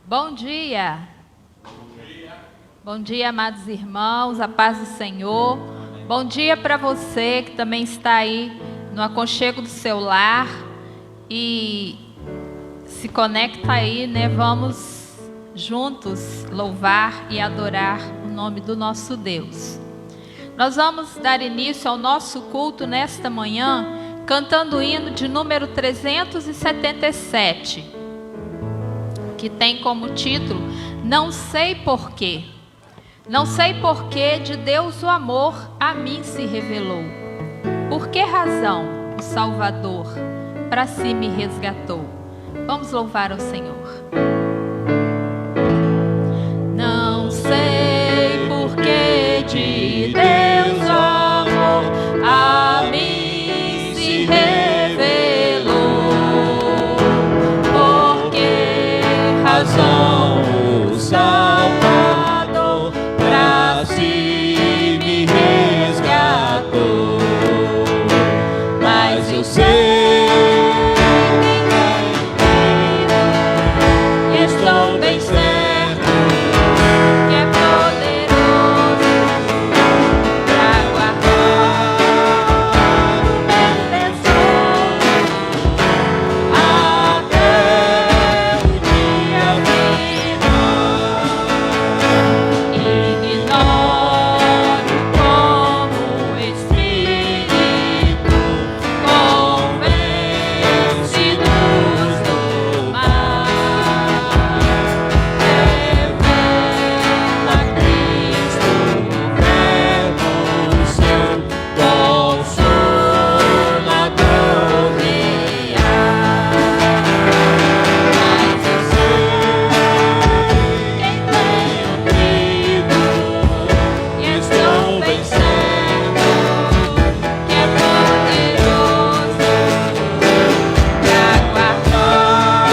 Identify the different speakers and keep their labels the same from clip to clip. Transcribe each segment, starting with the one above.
Speaker 1: Bom dia. Bom dia, amados irmãos, a paz do Senhor. Bom dia para você que também está aí no aconchego do seu lar e se conecta aí, né? Vamos juntos louvar e adorar o nome do nosso Deus. Nós vamos dar início ao nosso culto nesta manhã, cantando o hino de número 377, que tem como título Não Sei Porquê. Não sei porquê de Deus o amor a mim se revelou. Por que razão o Salvador para si me resgatou? Vamos louvar ao Senhor. Não sei porquê de Deus o amor a mim se revelou. Por que razão o Salvador pra si me resgatou? Mas eu sei e estou bem certo que é poderoso pra guardar o meu tesouro até o dia final. Ignoro como o Espírito convence-nos do mal. Revela Cristo, Verbo seu, Consolador real. Mas eu sei quem tenho crido e estou bem certo que é poderoso pra guardar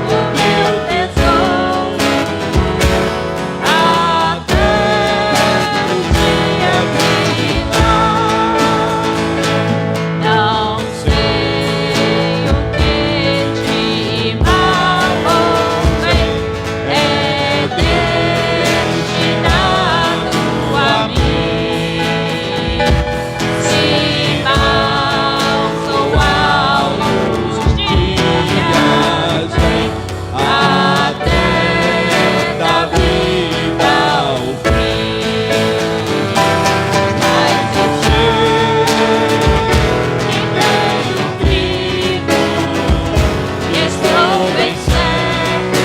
Speaker 1: o meu tesouro até o dia final. Não sei o que de mal vem, é destinado a mim. Se mal sou alguns dias vem até da vida ao fim. Mas eu sei que tenho crido e estou bem certo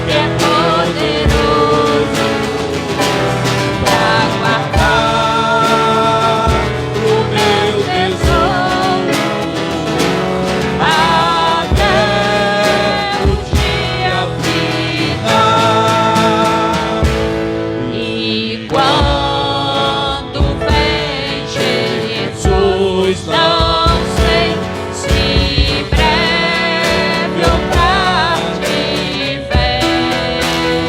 Speaker 1: que é poderoso pra guardar o meu tesouro até o dia final. E quando vem Jesus, não sei se breve ou tarde vem,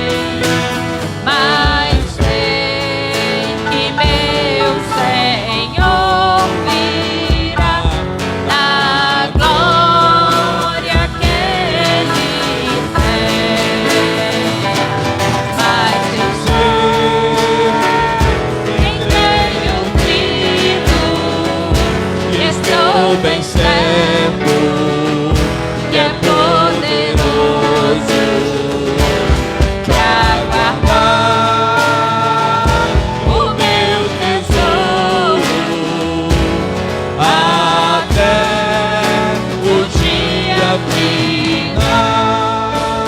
Speaker 1: mas sei que meu Senhor virá na glória que Ele tem. Mas eu sei quem tenho crido e estou bem certo que é poderoso pra guardar o meu tesouro até o dia final.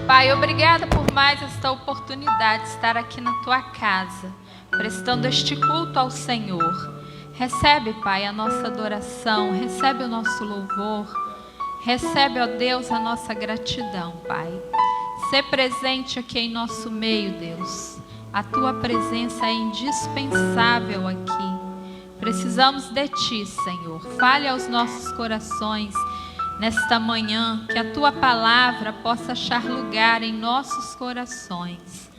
Speaker 1: Pai, obrigada por mais esta oportunidade de estar aqui na tua casa, prestando este culto ao Senhor. Recebe, Pai, a nossa adoração, recebe o nosso louvor, recebe, ó Deus, a nossa gratidão, Pai. Ser presente aqui em nosso meio, Deus. A tua presença é indispensável aqui. Precisamos de ti, Senhor. Fale aos nossos corações nesta manhã, que a tua palavra possa achar lugar em nossos corações.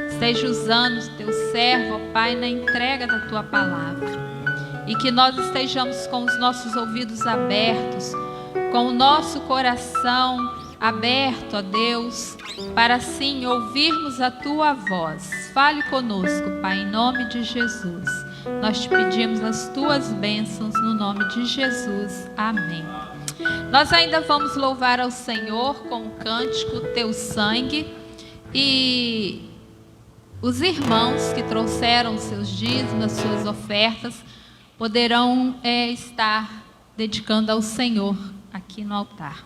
Speaker 1: Esteja usando o teu servo, ó Pai, na entrega da tua palavra. E que nós estejamos com os nossos ouvidos abertos, com o nosso coração aberto, ó Deus, para assim ouvirmos a Tua voz. Fale conosco, Pai, em nome de Jesus. Nós te pedimos as Tuas bênçãos no nome de Jesus. Amém. Nós ainda vamos louvar ao Senhor com o cântico Teu Sangue, e os irmãos que trouxeram seus dízimos, as suas ofertas, poderão estar dedicando ao Senhor aqui no altar.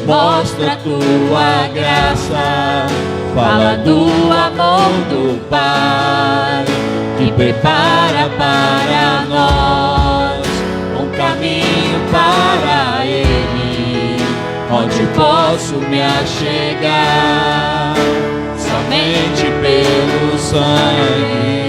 Speaker 2: Mostra tua graça, fala do amor do Pai, que prepara para nós um caminho para Ele, onde posso me achegar somente pelo sangue.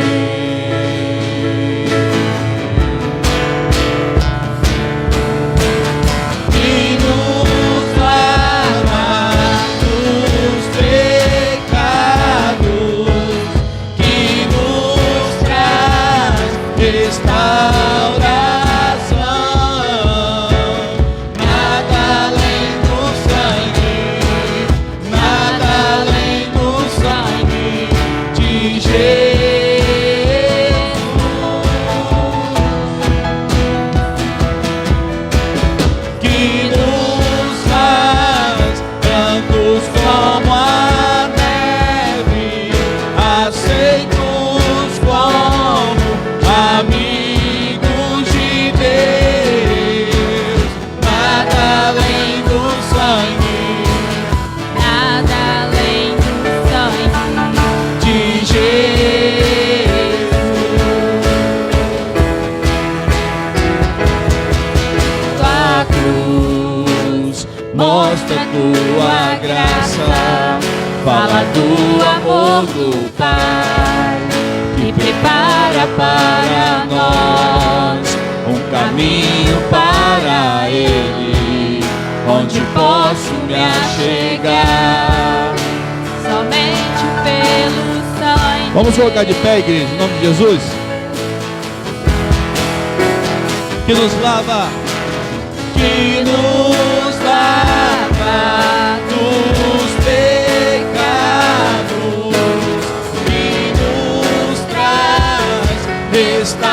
Speaker 2: Mostra tua graça, fala do amor do Pai, que prepara para nós um caminho para Ele, onde posso me achegar
Speaker 1: somente pelo sangue.
Speaker 2: Vamos colocar de pé, igreja, em nome de Jesus, que nos lava, que nos lava dos pecados, que nos traz restauração.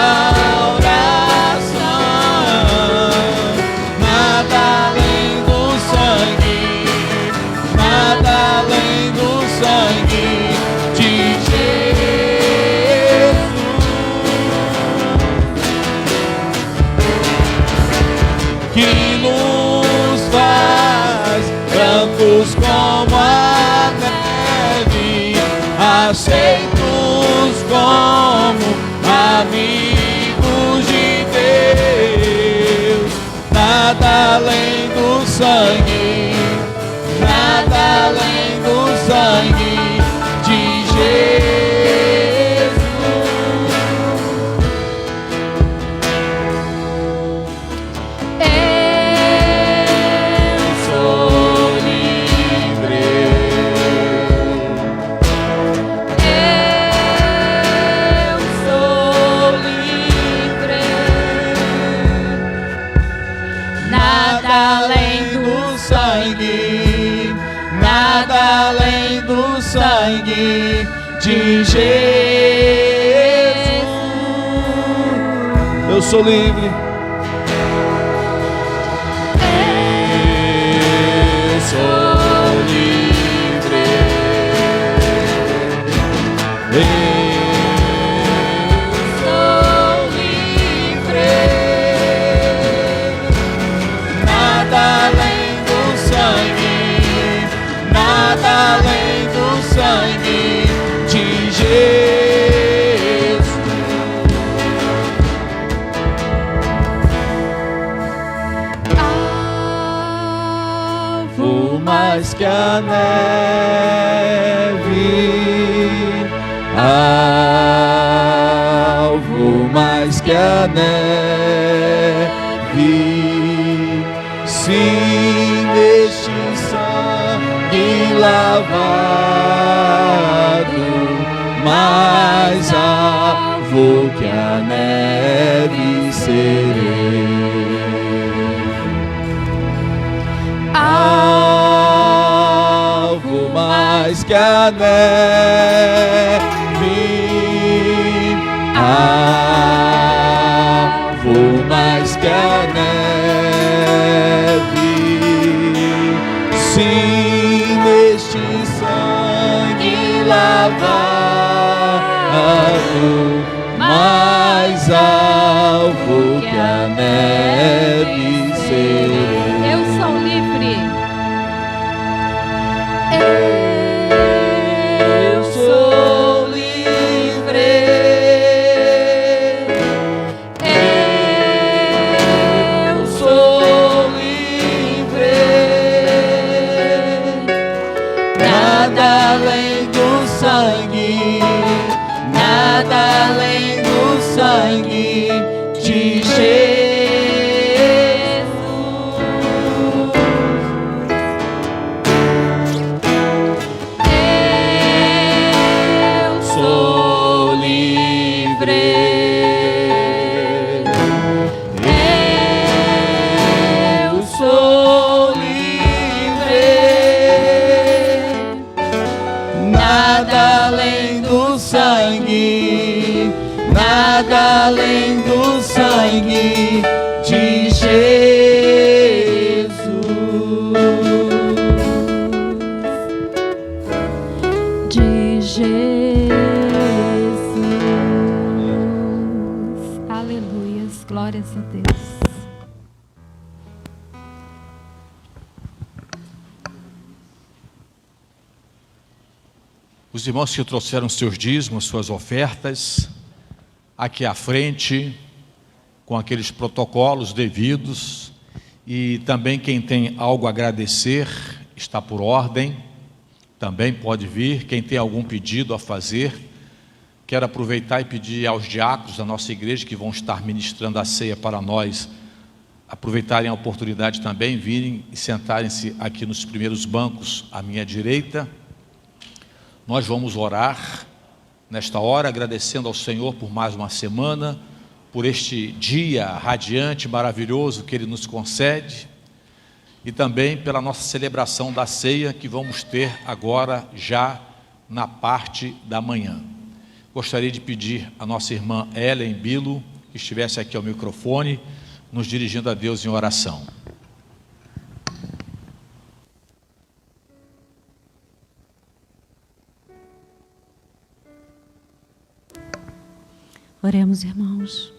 Speaker 2: Nada além do sangue, nada além do sangue de Jesus, que nos faz brancos como a neve, aceitos como amigos de Deus. Nada além do sangue, nada além do sangue de Jesus.
Speaker 1: Eu
Speaker 2: Sou livre,
Speaker 1: eu sou livre. Nada além
Speaker 2: do sangue, nada além do sangue de Jesus. Eu sou livre, sou livre. Nada além do sangue, nada além do sangue de Jesus. Alvo mais que a neve, alvo mais que a neve, sim, neste sangue lavado, mais alvo que a neve serei. Alvo mais que a neve, alvo mais que a neve, sim, neste sangue lavado, mais alvo que a neve serei.
Speaker 1: Eu sou livre.
Speaker 2: Eu sou livre. Eu sou livre. Nada além do sangue, nada além do sangue de Jesus. Nada além do sangue de Jesus.
Speaker 1: De Jesus. Aleluias, glórias a Deus.
Speaker 3: Os irmãos que trouxeram seus dízimos, suas ofertas, aqui à frente, com aqueles protocolos devidos, e também quem tem algo a agradecer, está por ordem, também pode vir. Quem tem algum pedido a fazer, quero aproveitar e pedir aos diáconos da nossa igreja, que vão estar ministrando a ceia para nós, aproveitarem a oportunidade também, virem e sentarem-se aqui nos primeiros bancos à minha direita. Nós vamos orar nesta hora, agradecendo ao Senhor por mais uma semana, por este dia radiante, maravilhoso que Ele nos concede, e também pela nossa celebração da ceia que vamos ter agora, já na parte da manhã. Gostaria de pedir à nossa irmã Ellen Bilo, que estivesse aqui ao microfone, nos dirigindo a Deus em oração.
Speaker 4: Oremos, irmãos.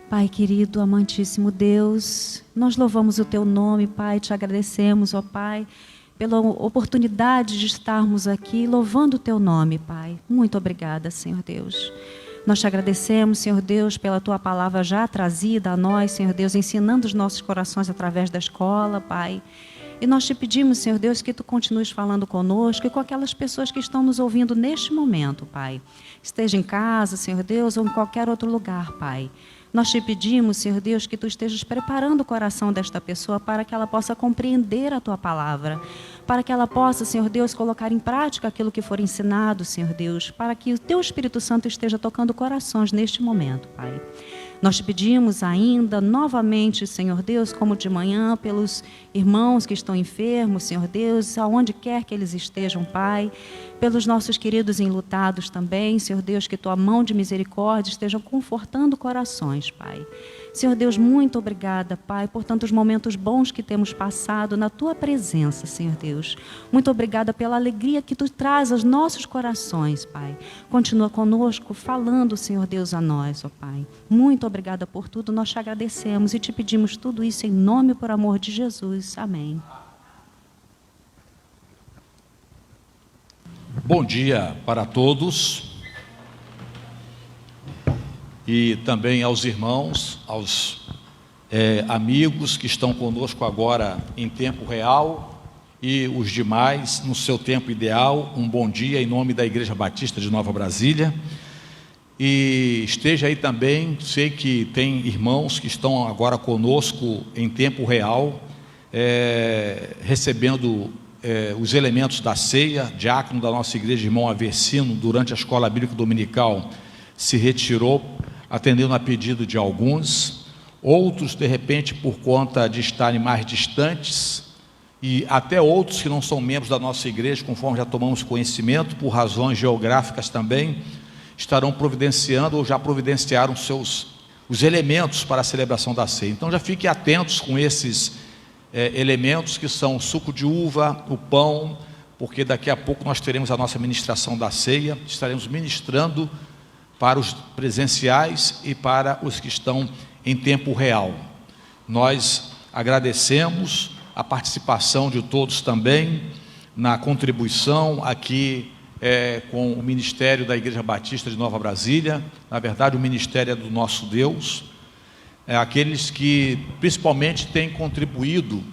Speaker 4: Pai querido, amantíssimo Deus, nós louvamos o Teu nome, Pai, te agradecemos, ó Pai, pela oportunidade de estarmos aqui louvando o Teu nome, Pai. Muito obrigada, Senhor Deus. Nós te agradecemos, Senhor Deus, pela Tua palavra já trazida a nós, Senhor Deus, ensinando os nossos corações através da escola, Pai. E nós te pedimos, Senhor Deus, que Tu continues falando conosco e com aquelas pessoas que estão nos ouvindo neste momento, Pai. Esteja em casa, Senhor Deus, ou em qualquer outro lugar, Pai. Nós te pedimos, Senhor Deus, que Tu estejas preparando o coração desta pessoa para que ela possa compreender a Tua palavra, para que ela possa, Senhor Deus, colocar em prática aquilo que for ensinado, Senhor Deus, para que o Teu Espírito Santo esteja tocando corações neste momento, Pai. Nós te pedimos ainda, novamente, Senhor Deus, como de manhã, pelos irmãos que estão enfermos, Senhor Deus, aonde quer que eles estejam, Pai, pelos nossos queridos enlutados também, Senhor Deus, que Tua mão de misericórdia esteja confortando corações, Pai. Senhor Deus, muito obrigada, Pai, por tantos momentos bons que temos passado na Tua presença, Senhor Deus. Muito obrigada pela alegria que Tu traz aos nossos corações, Pai. Continua conosco, falando, Senhor Deus, a nós, ó Pai. Muito obrigada por tudo, nós te agradecemos e te pedimos tudo isso em nome e por amor de Jesus. Amém.
Speaker 3: Bom dia para todos. E também aos irmãos, aos amigos que estão conosco agora em tempo real e os demais no seu tempo ideal. Um bom dia em nome da Igreja Batista de Nova Brasília. E esteja aí também, sei que tem irmãos que estão agora conosco em tempo real, recebendo os elementos da ceia. Diácono da nossa igreja, irmão Aversino, durante a escola bíblica dominical, se retirou, atendendo a pedido de alguns. Outros, de repente, por conta de estarem mais distantes, e até outros que não são membros da nossa igreja, conforme já tomamos conhecimento, por razões geográficas também, estarão providenciando ou já providenciaram os elementos para a celebração da ceia. Então já fiquem atentos com esses elementos, que são o suco de uva, o pão, porque daqui a pouco nós teremos a nossa ministração da ceia. Estaremos ministrando para os presenciais e para os que estão em tempo real. Nós agradecemos a participação de todos também na contribuição aqui com o Ministério da Igreja Batista de Nova Brasília. Na verdade, o Ministério é do nosso Deus. Aqueles que principalmente têm contribuído,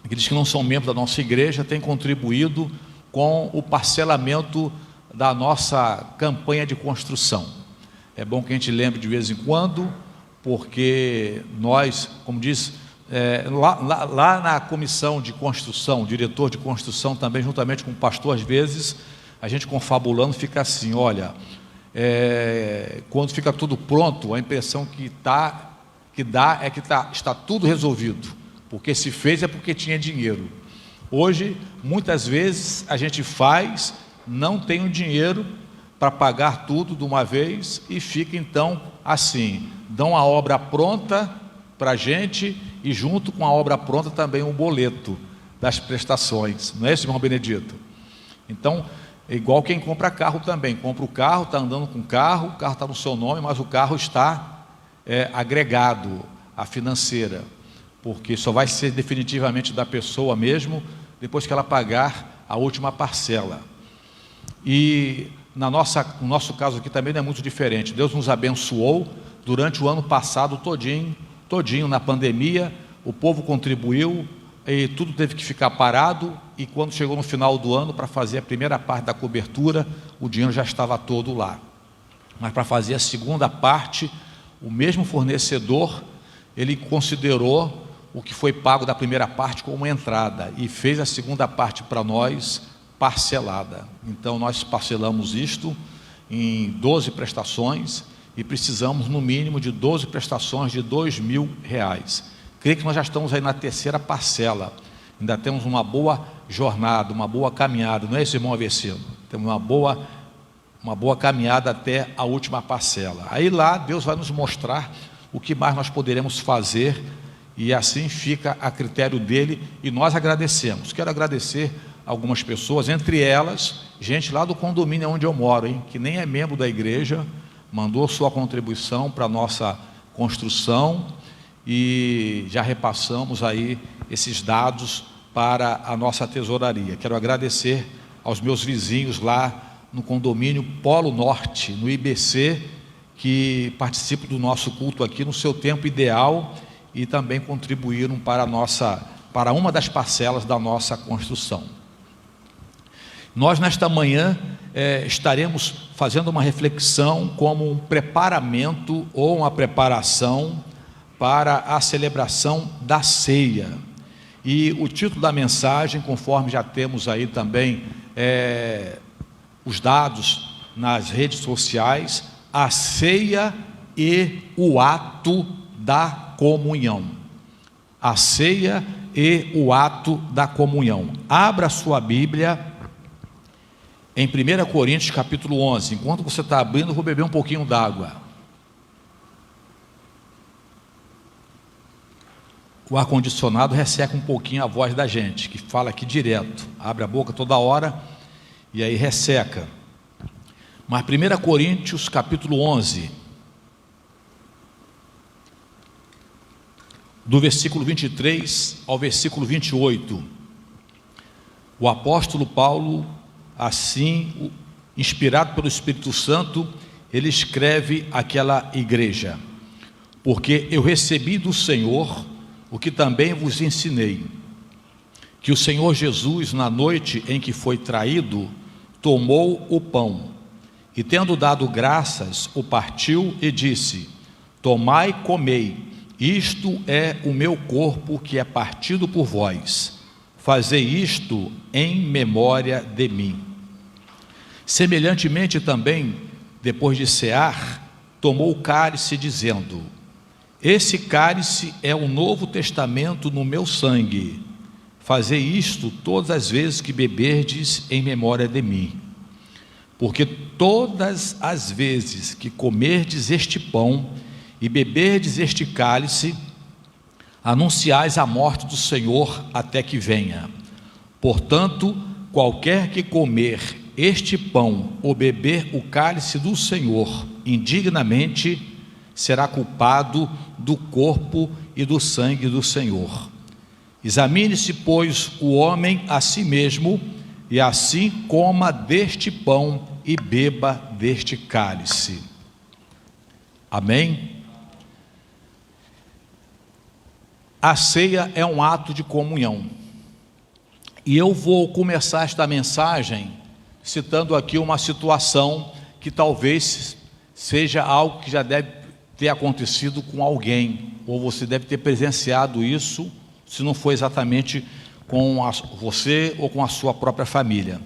Speaker 3: aqueles que não são membros da nossa igreja, têm contribuído com o parcelamento da nossa campanha de construção. É bom que a gente lembre de vez em quando, porque nós, como diz, lá na comissão de construção, o diretor de construção também, juntamente com o pastor, às vezes, a gente confabulando fica assim, olha, quando fica tudo pronto, a impressão que dá é que está tudo resolvido, porque se fez é porque tinha dinheiro. Hoje, muitas vezes, a gente faz, não tem o dinheiro para pagar tudo de uma vez e fica então assim, dão a obra pronta para a gente e junto com a obra pronta também um boleto das prestações, não é isso, irmão Benedito? Então, é igual quem compra carro também, compra o carro, está andando com o carro está no seu nome, mas o carro está agregado à financeira, porque só vai ser definitivamente da pessoa mesmo depois que ela pagar a última parcela. E no nosso caso aqui também não é muito diferente. Deus nos abençoou durante o ano passado todinho na pandemia, o povo contribuiu e tudo teve que ficar parado, e quando chegou no final do ano para fazer a primeira parte da cobertura, o dinheiro já estava todo lá. Mas para fazer a segunda parte, o mesmo fornecedor, ele considerou o que foi pago da primeira parte como entrada e fez a segunda parte para nós parcelada. Então nós parcelamos isto em 12 prestações e precisamos no mínimo de 12 prestações de R$2.000. Creio que nós já estamos aí na terceira parcela, ainda temos uma boa jornada, uma boa caminhada, não é isso, irmão Aversino? Temos uma boa caminhada até a última parcela. Aí lá Deus vai nos mostrar o que mais nós poderemos fazer, e assim fica a critério dele, e nós agradecemos. Quero agradecer algumas pessoas, entre elas, gente lá do condomínio onde eu moro, que nem é membro da igreja, mandou sua contribuição para a nossa construção, e já repassamos aí esses dados para a nossa tesouraria. Quero agradecer aos meus vizinhos lá no condomínio Polo Norte, no IBC, que participam do nosso culto aqui no seu tempo ideal e também contribuíram para uma das parcelas da nossa construção. Nós nesta manhã estaremos fazendo uma reflexão como um preparamento ou uma preparação para a celebração da ceia. E o título da mensagem, conforme já temos aí também os dados nas redes sociais, a ceia e o ato da comunhão. A ceia e o ato da comunhão. Abra sua Bíblia em 1 Coríntios capítulo 11. Enquanto você está abrindo, eu vou beber um pouquinho d'água. o ar-condicionado resseca um pouquinho a voz da gente, que fala aqui direto, abre a boca toda hora e aí resseca. Mas 1 Coríntios capítulo 11, do versículo 23 ao versículo 28, o apóstolo Paulo, assim, inspirado pelo Espírito Santo, ele escreve àquela igreja: porque eu recebi do Senhor o que também vos ensinei, que o Senhor Jesus, na noite em que foi traído, tomou o pão, e tendo dado graças, o partiu e disse: tomai, comei, isto é o meu corpo que é partido por vós, fazei isto em memória de mim. Semelhantemente também, depois de cear, tomou o cálice, dizendo: esse cálice é o novo testamento no meu sangue, fazei isto todas as vezes que beberdes em memória de mim. Porque todas as vezes que comerdes este pão e beberdes este cálice, anunciais a morte do Senhor até que venha. Portanto, qualquer que comer este pão ou beber o cálice do Senhor indignamente, será culpado do corpo e do sangue do Senhor. Examine-se, pois, o homem a si mesmo, e assim coma deste pão e beba deste cálice. Amém? A ceia é um ato de comunhão. E eu vou começar esta mensagem citando aqui uma situação que talvez seja algo que já deve ter acontecido com alguém, ou você deve ter presenciado isso, se não for exatamente com você ou com a sua própria família.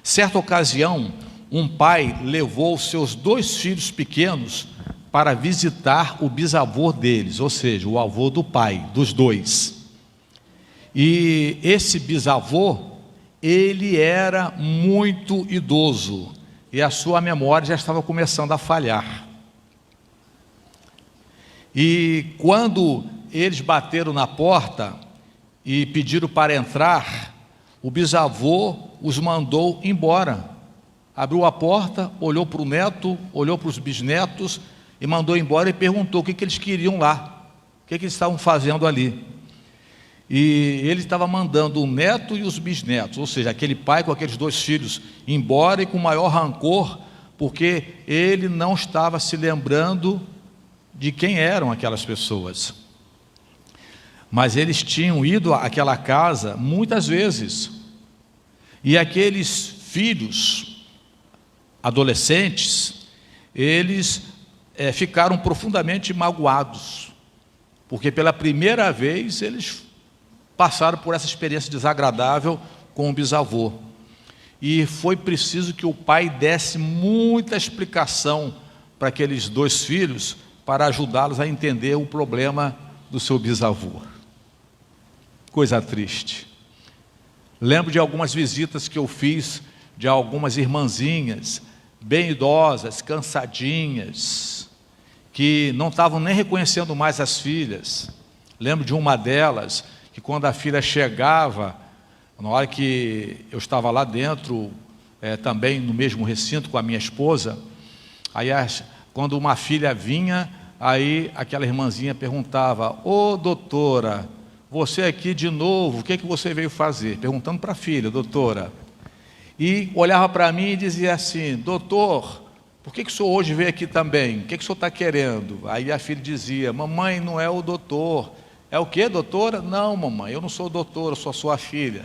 Speaker 3: Certa ocasião, um pai levou os seus 2 filhos pequenos para visitar o bisavô deles, ou seja, o avô do pai, dos 2. E esse bisavô, ele era muito idoso, e a sua memória já estava começando a falhar. E quando eles bateram na porta e pediram para entrar, o bisavô os mandou embora. Abriu a porta, olhou para o neto, olhou para os bisnetos e mandou embora e perguntou o que eles queriam lá, o que eles estavam fazendo ali. E ele estava mandando o neto e os bisnetos, ou seja, aquele pai com aqueles 2 filhos, embora, e com maior rancor, porque ele não estava se lembrando de quem eram aquelas pessoas. Mas eles tinham ido àquela casa muitas vezes, e aqueles filhos adolescentes, eles ficaram profundamente magoados, porque pela primeira vez eles passaram por essa experiência desagradável com o bisavô, e foi preciso que o pai desse muita explicação para aqueles 2 filhos, para ajudá-los a entender o problema do seu bisavô. Coisa triste. Lembro de algumas visitas que eu fiz de algumas irmãzinhas, bem idosas, cansadinhas, que não estavam nem reconhecendo mais as filhas. Lembro de uma delas, que quando a filha chegava, na hora que eu estava lá dentro, também no mesmo recinto com a minha esposa, aí quando uma filha vinha, aí aquela irmãzinha perguntava: ô doutora, você aqui de novo, o que você veio fazer? Perguntando para a filha: doutora. E olhava para mim e dizia assim: doutor, por que o senhor hoje veio aqui também? O que o senhor está querendo? Aí a filha dizia: mamãe, não é o doutor. É o quê, doutora? Não, mamãe, eu não sou doutora, eu sou sua filha.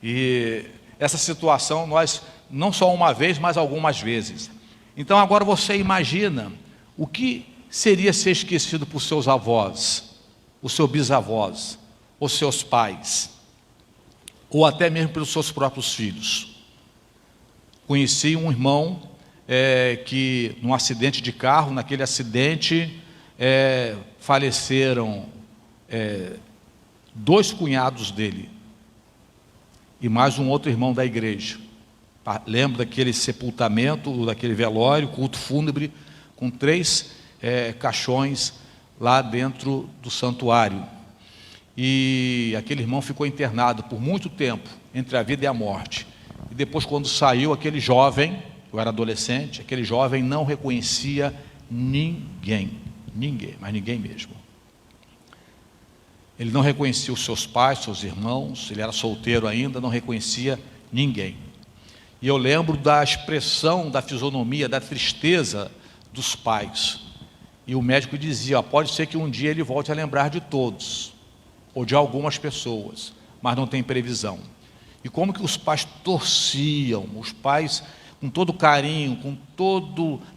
Speaker 3: E essa situação nós, não só uma vez, mas algumas vezes. Então agora você imagina o que seria ser esquecido por seus avós, os seus bisavós, os seus pais, ou até mesmo pelos seus próprios filhos. Conheci um irmão que num acidente de carro, naquele acidente faleceram 2 cunhados dele e mais um outro irmão da igreja. Lembro daquele sepultamento, daquele velório, culto fúnebre, com 3 caixões lá dentro do santuário. E aquele irmão ficou internado por muito tempo, entre a vida e a morte. E depois, quando saiu, aquele jovem, eu era adolescente, aquele jovem não reconhecia ninguém, mas ninguém mesmo. Ele não reconhecia os seus pais, seus irmãos, ele era solteiro ainda, não reconhecia ninguém. E eu lembro da expressão, da fisionomia, da tristeza dos pais. E o médico dizia, pode ser que um dia ele volte a lembrar de todos, ou de algumas pessoas, mas não tem previsão. E como que os pais torciam, os pais com todo carinho, com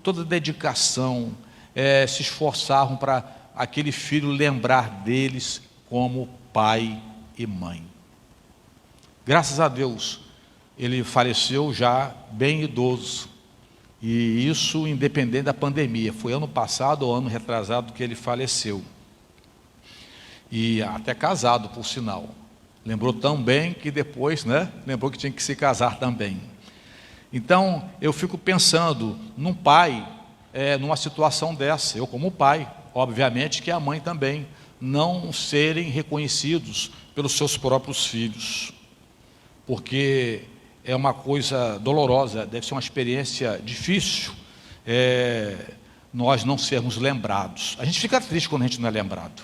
Speaker 3: toda dedicação, se esforçavam para aquele filho lembrar deles como pai e mãe. Graças a Deus, ele faleceu já bem idoso, e isso independente da pandemia. Foi ano passado ou ano retrasado que ele faleceu. E até casado, por sinal. Lembrou tão bem que depois, lembrou que tinha que se casar também. Então, eu fico pensando num pai, numa situação dessa. Eu como pai, obviamente que a mãe também, não serem reconhecidos pelos seus próprios filhos. Porque é uma coisa dolorosa, deve ser uma experiência difícil, nós não sermos lembrados. A gente fica triste quando a gente não é lembrado.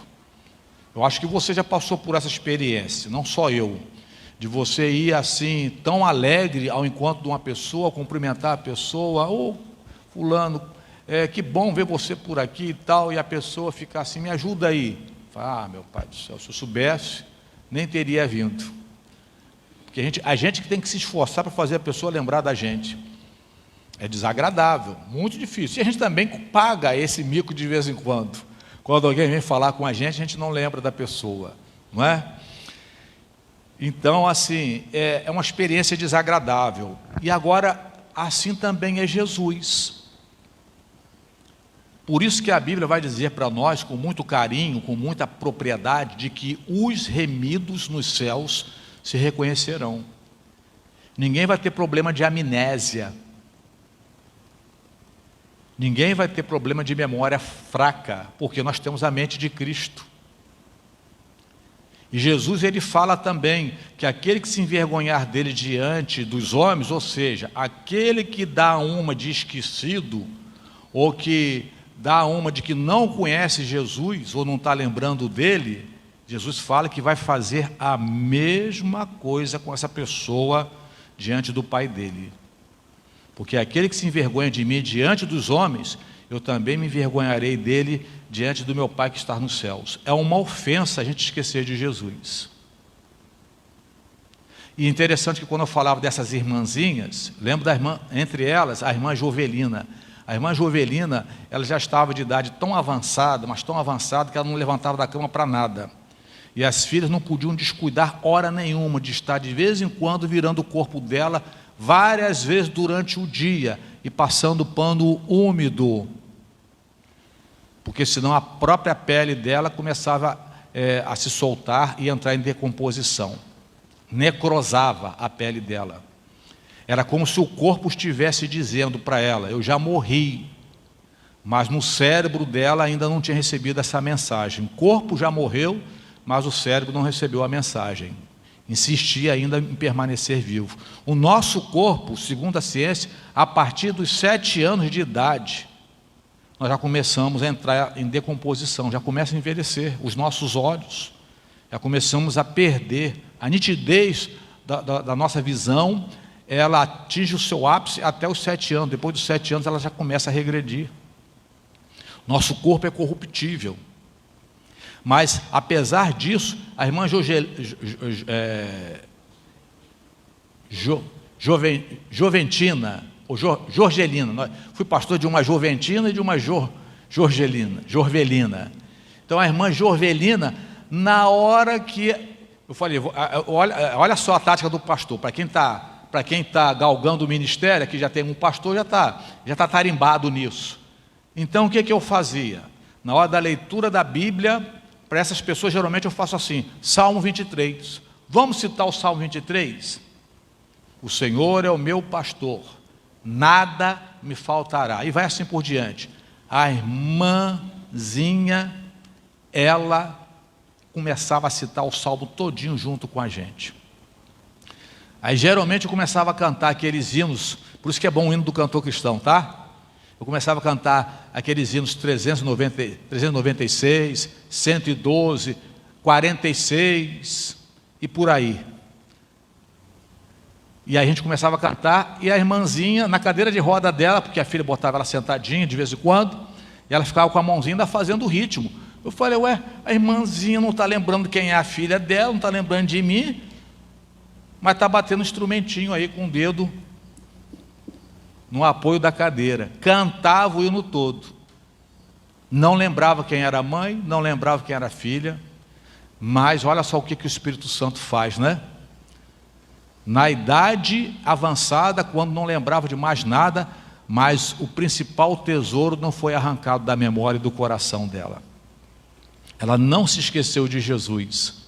Speaker 3: Eu acho que você já passou por essa experiência, não só eu, de você ir assim, tão alegre ao encontro de uma pessoa, cumprimentar a pessoa, fulano, que bom ver você por aqui e tal, e a pessoa ficar assim, me ajuda aí. Fala, meu pai do céu, se eu soubesse, nem teria vindo. Porque a gente que tem que se esforçar para fazer a pessoa lembrar da gente. É desagradável, muito difícil. E a gente também paga esse mico de vez em quando. Quando alguém vem falar com a gente não lembra da pessoa, não é? Então, assim, é uma experiência desagradável. E agora, assim também é Jesus. Por isso que a Bíblia vai dizer para nós, com muito carinho, com muita propriedade, de que os remidos nos céus se reconhecerão. Ninguém vai ter problema de amnésia. Ninguém vai ter problema de memória fraca, porque nós temos a mente de Cristo. E Jesus, ele fala também que aquele que se envergonhar dele diante dos homens, ou seja, aquele que dá uma de esquecido, ou que dá uma de que não conhece Jesus, ou não está lembrando dele, Jesus fala que vai fazer a mesma coisa com essa pessoa diante do Pai dele. Porque aquele que se envergonha de mim diante dos homens, eu também me envergonharei dele diante do meu Pai que está nos céus. É uma ofensa a gente esquecer de Jesus. E interessante que quando eu falava dessas irmãzinhas, lembro da irmã, entre elas, a irmã Jovelina. A irmã Jovelina, ela já estava de idade tão avançada, mas tão avançada que ela não levantava da cama para nada. E as filhas não podiam descuidar hora nenhuma de estar de vez em quando virando o corpo dela várias vezes durante o dia e passando pano úmido, porque senão a própria pele dela começava a se soltar e entrar em decomposição, necrosava a pele dela. Era como se o corpo estivesse dizendo para ela, eu já morri, mas no cérebro dela ainda não tinha recebido essa mensagem. O corpo já morreu, mas o cérebro não recebeu a mensagem. Insistia ainda em permanecer vivo. O nosso corpo, segundo a ciência, a partir dos 7 anos de idade, nós já começamos a entrar em decomposição, já começa a envelhecer. Os nossos olhos, já começamos a perder. A nitidez da nossa visão, ela atinge o seu ápice até os 7 anos. Depois dos 7 anos, ela já começa a regredir. Nosso corpo é corruptível. Mas, apesar disso, a irmã Joventina, ou Jorgelina, fui pastor de uma Joventina e de uma Jorvelina. Então, a irmã Jorvelina, na hora que... Eu falei, olha só a tática do pastor, para quem está galgando o ministério, aqui já tem um pastor, já está tarimbado nisso. Então, o que eu fazia? Na hora da leitura da Bíblia... Para essas pessoas, geralmente eu faço assim, Salmo 23. Vamos citar o Salmo 23? O Senhor é o meu pastor, nada me faltará. E vai assim por diante. A irmãzinha ela começava a citar o salmo todinho junto com a gente. Aí geralmente eu começava a cantar aqueles hinos, por isso que é bom o hino do cantor cristão, tá? Eu começava a cantar aqueles hinos 396, 112, 46 e por aí. E aí a gente começava a cantar, e a irmãzinha, na cadeira de roda dela, porque a filha botava ela sentadinha de vez em quando, e ela ficava com a mãozinha ainda fazendo o ritmo. Eu falei, ué, a irmãzinha não está lembrando quem é a filha dela, não está lembrando de mim, mas está batendo um instrumentinho aí com o dedo no apoio da cadeira. Cantava o hino todo. Não lembrava quem era a mãe, não lembrava quem era a filha, mas olha só o que o Espírito Santo faz, né? Na idade avançada, quando não lembrava de mais nada, mas o principal tesouro não foi arrancado da memória e do coração dela. Ela não se esqueceu de Jesus,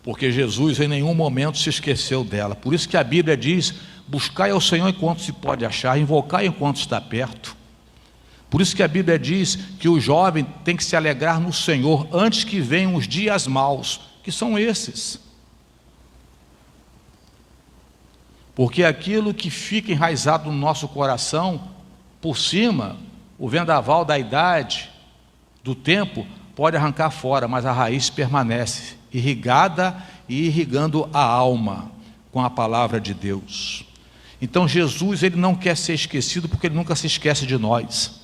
Speaker 3: porque Jesus em nenhum momento se esqueceu dela. Por isso que a Bíblia diz, buscai ao Senhor enquanto se pode achar, invocai enquanto está perto. Por isso que a Bíblia diz que o jovem tem que se alegrar no Senhor antes que venham os dias maus, que são esses. Porque aquilo que fica enraizado no nosso coração, por cima, o vendaval da idade, do tempo, pode arrancar fora, mas a raiz permanece, irrigada e irrigando a alma com a palavra de Deus. Então Jesus, ele não quer ser esquecido, porque ele nunca se esquece de nós.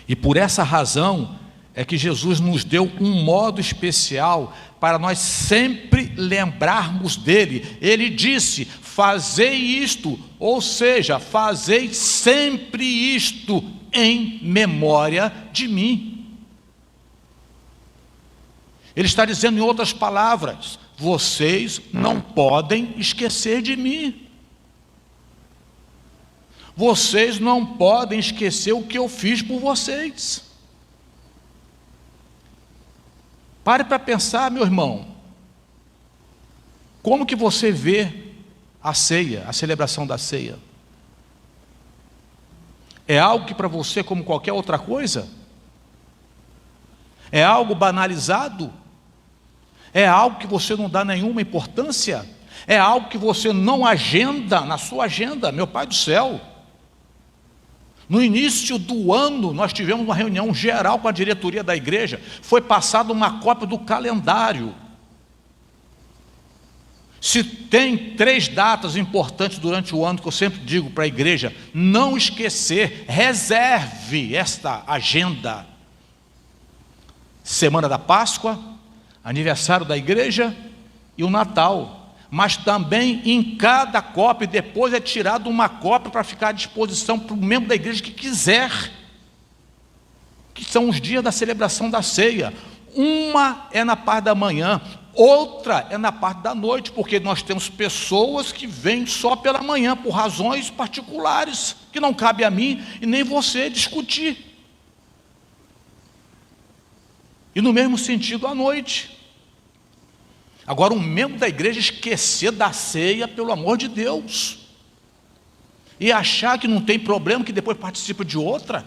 Speaker 3: E por essa razão é que Jesus nos deu um modo especial para nós sempre lembrarmos dele. Ele disse, fazei isto, ou seja, fazei sempre isto em memória de mim. Ele está dizendo em outras palavras, vocês não podem esquecer de mim. Vocês não podem esquecer o que eu fiz por vocês. Pare para pensar, meu irmão, como que você vê a ceia, a celebração da ceia? É algo que para você, como qualquer outra coisa? É algo banalizado? É algo que você não dá nenhuma importância? É algo que você não agenda na sua agenda? Meu Pai do céu! No início do ano, nós tivemos uma reunião geral com a diretoria da igreja, foi passada uma cópia do calendário. Se tem 3 datas importantes durante o ano, que eu sempre digo para a igreja, não esquecer, reserve esta agenda. Semana da Páscoa, aniversário da igreja e o Natal. Mas também em cada cópia, depois é tirado uma cópia para ficar à disposição para o membro da igreja que quiser, que são os dias da celebração da ceia. Uma é na parte da manhã, outra é na parte da noite, porque nós temos pessoas que vêm só pela manhã, por razões particulares, que não cabe a mim e nem você discutir. E no mesmo sentido à noite. Agora, um membro da igreja esquecer da ceia, pelo amor de Deus, e achar que não tem problema, que depois participa de outra.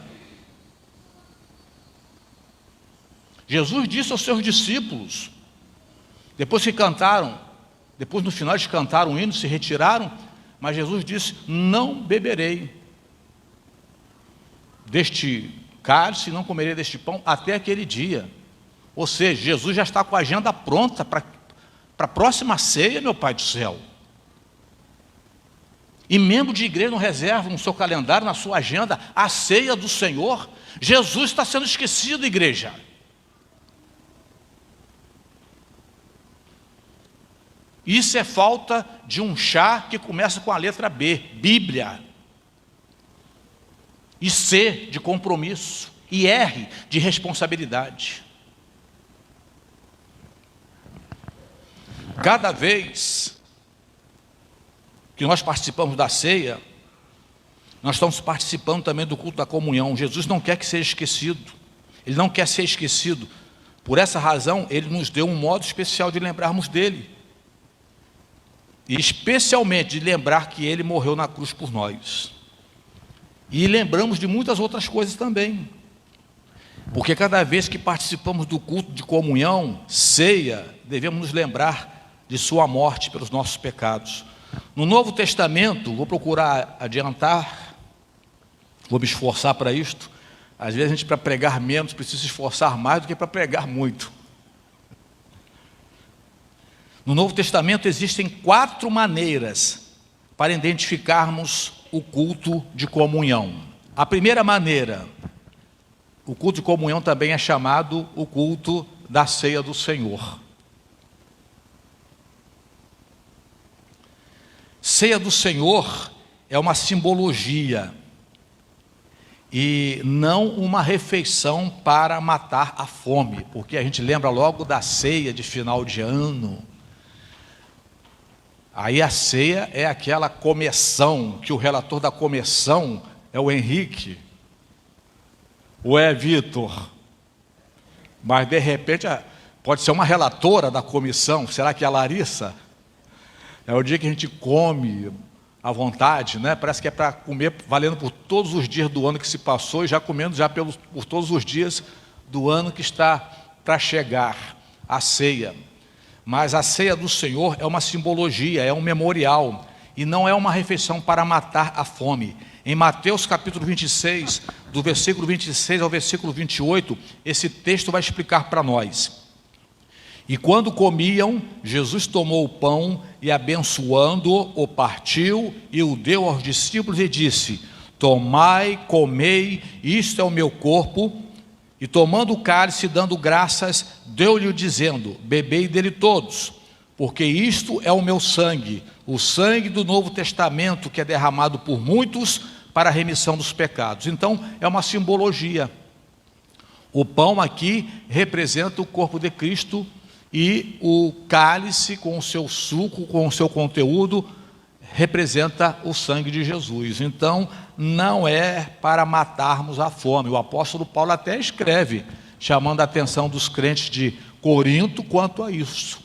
Speaker 3: Jesus disse aos seus discípulos, depois que cantaram, depois no final eles cantaram o hino, se retiraram, mas Jesus disse, não beberei deste cálice, não comerei deste pão, até aquele dia. Ou seja, Jesus já está com a agenda pronta para a próxima ceia, meu Pai do céu. E membro de igreja não reserva no seu calendário, na sua agenda, a ceia do Senhor. Jesus está sendo esquecido, igreja. Isso é falta de um chá que começa com a letra B, Bíblia. E C, de compromisso. E R, de responsabilidade. Cada vez que nós participamos da ceia, nós estamos participando também do culto da comunhão. Jesus não quer que seja esquecido. Ele não quer ser esquecido. Por essa razão, Ele nos deu um modo especial de lembrarmos dEle. E especialmente de lembrar que Ele morreu na cruz por nós. E lembramos de muitas outras coisas também. Porque cada vez que participamos do culto de comunhão, ceia, devemos nos lembrar de sua morte pelos nossos pecados. No Novo Testamento, vou procurar adiantar, vou me esforçar para isto. Às vezes a gente, para pregar menos, precisa se esforçar mais do que para pregar muito. No Novo Testamento existem 4 maneiras para identificarmos o culto de comunhão. A primeira maneira, o culto de comunhão também é chamado o culto da ceia do Senhor. Ceia do Senhor é uma simbologia e não uma refeição para matar a fome, porque a gente lembra logo da ceia de final de ano. Aí a ceia é aquela começão, que o relator da começão é o Henrique, ou é Vitor, mas de repente pode ser uma relatora da comissão, será que é a Larissa? É o dia que a gente come à vontade, né? Parece que é para comer valendo por todos os dias do ano que se passou e já comendo já por todos os dias do ano que está para chegar, a ceia. Mas a ceia do Senhor é uma simbologia, é um memorial, e não é uma refeição para matar a fome. Em Mateus capítulo 26, do versículo 26 ao versículo 28, esse texto vai explicar para nós. E quando comiam, Jesus tomou o pão e, abençoando-o, o partiu e o deu aos discípulos e disse: tomai, comei, isto é o meu corpo. E tomando o cálice, dando graças, deu-lhe dizendo: bebei dele todos, porque isto é o meu sangue, o sangue do Novo Testamento, que é derramado por muitos para a remissão dos pecados. Então é uma simbologia. O pão aqui representa o corpo de Cristo e o cálice com o seu suco, com o seu conteúdo, representa o sangue de Jesus. Então não é para matarmos a fome. O apóstolo Paulo até escreve, chamando a atenção dos crentes de Corinto quanto a isso,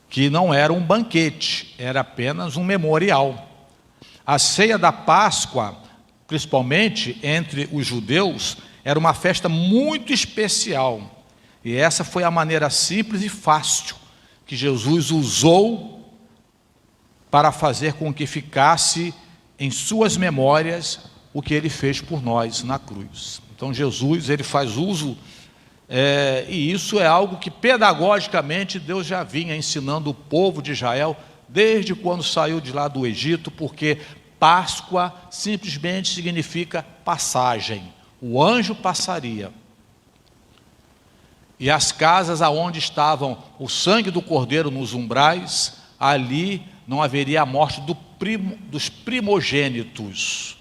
Speaker 3: que não era um banquete, era apenas um memorial. A ceia da Páscoa, principalmente entre os judeus, era uma festa muito especial, e essa foi a maneira simples e fácil que Jesus usou para fazer com que ficasse em suas memórias o que ele fez por nós na cruz. Então Jesus, ele faz uso, e isso é algo que pedagogicamente Deus já vinha ensinando o povo de Israel desde quando saiu de lá do Egito, porque Páscoa simplesmente significa passagem. O anjo passaria. E as casas aonde estavam o sangue do cordeiro nos umbrais, ali não haveria a morte dos primogênitos.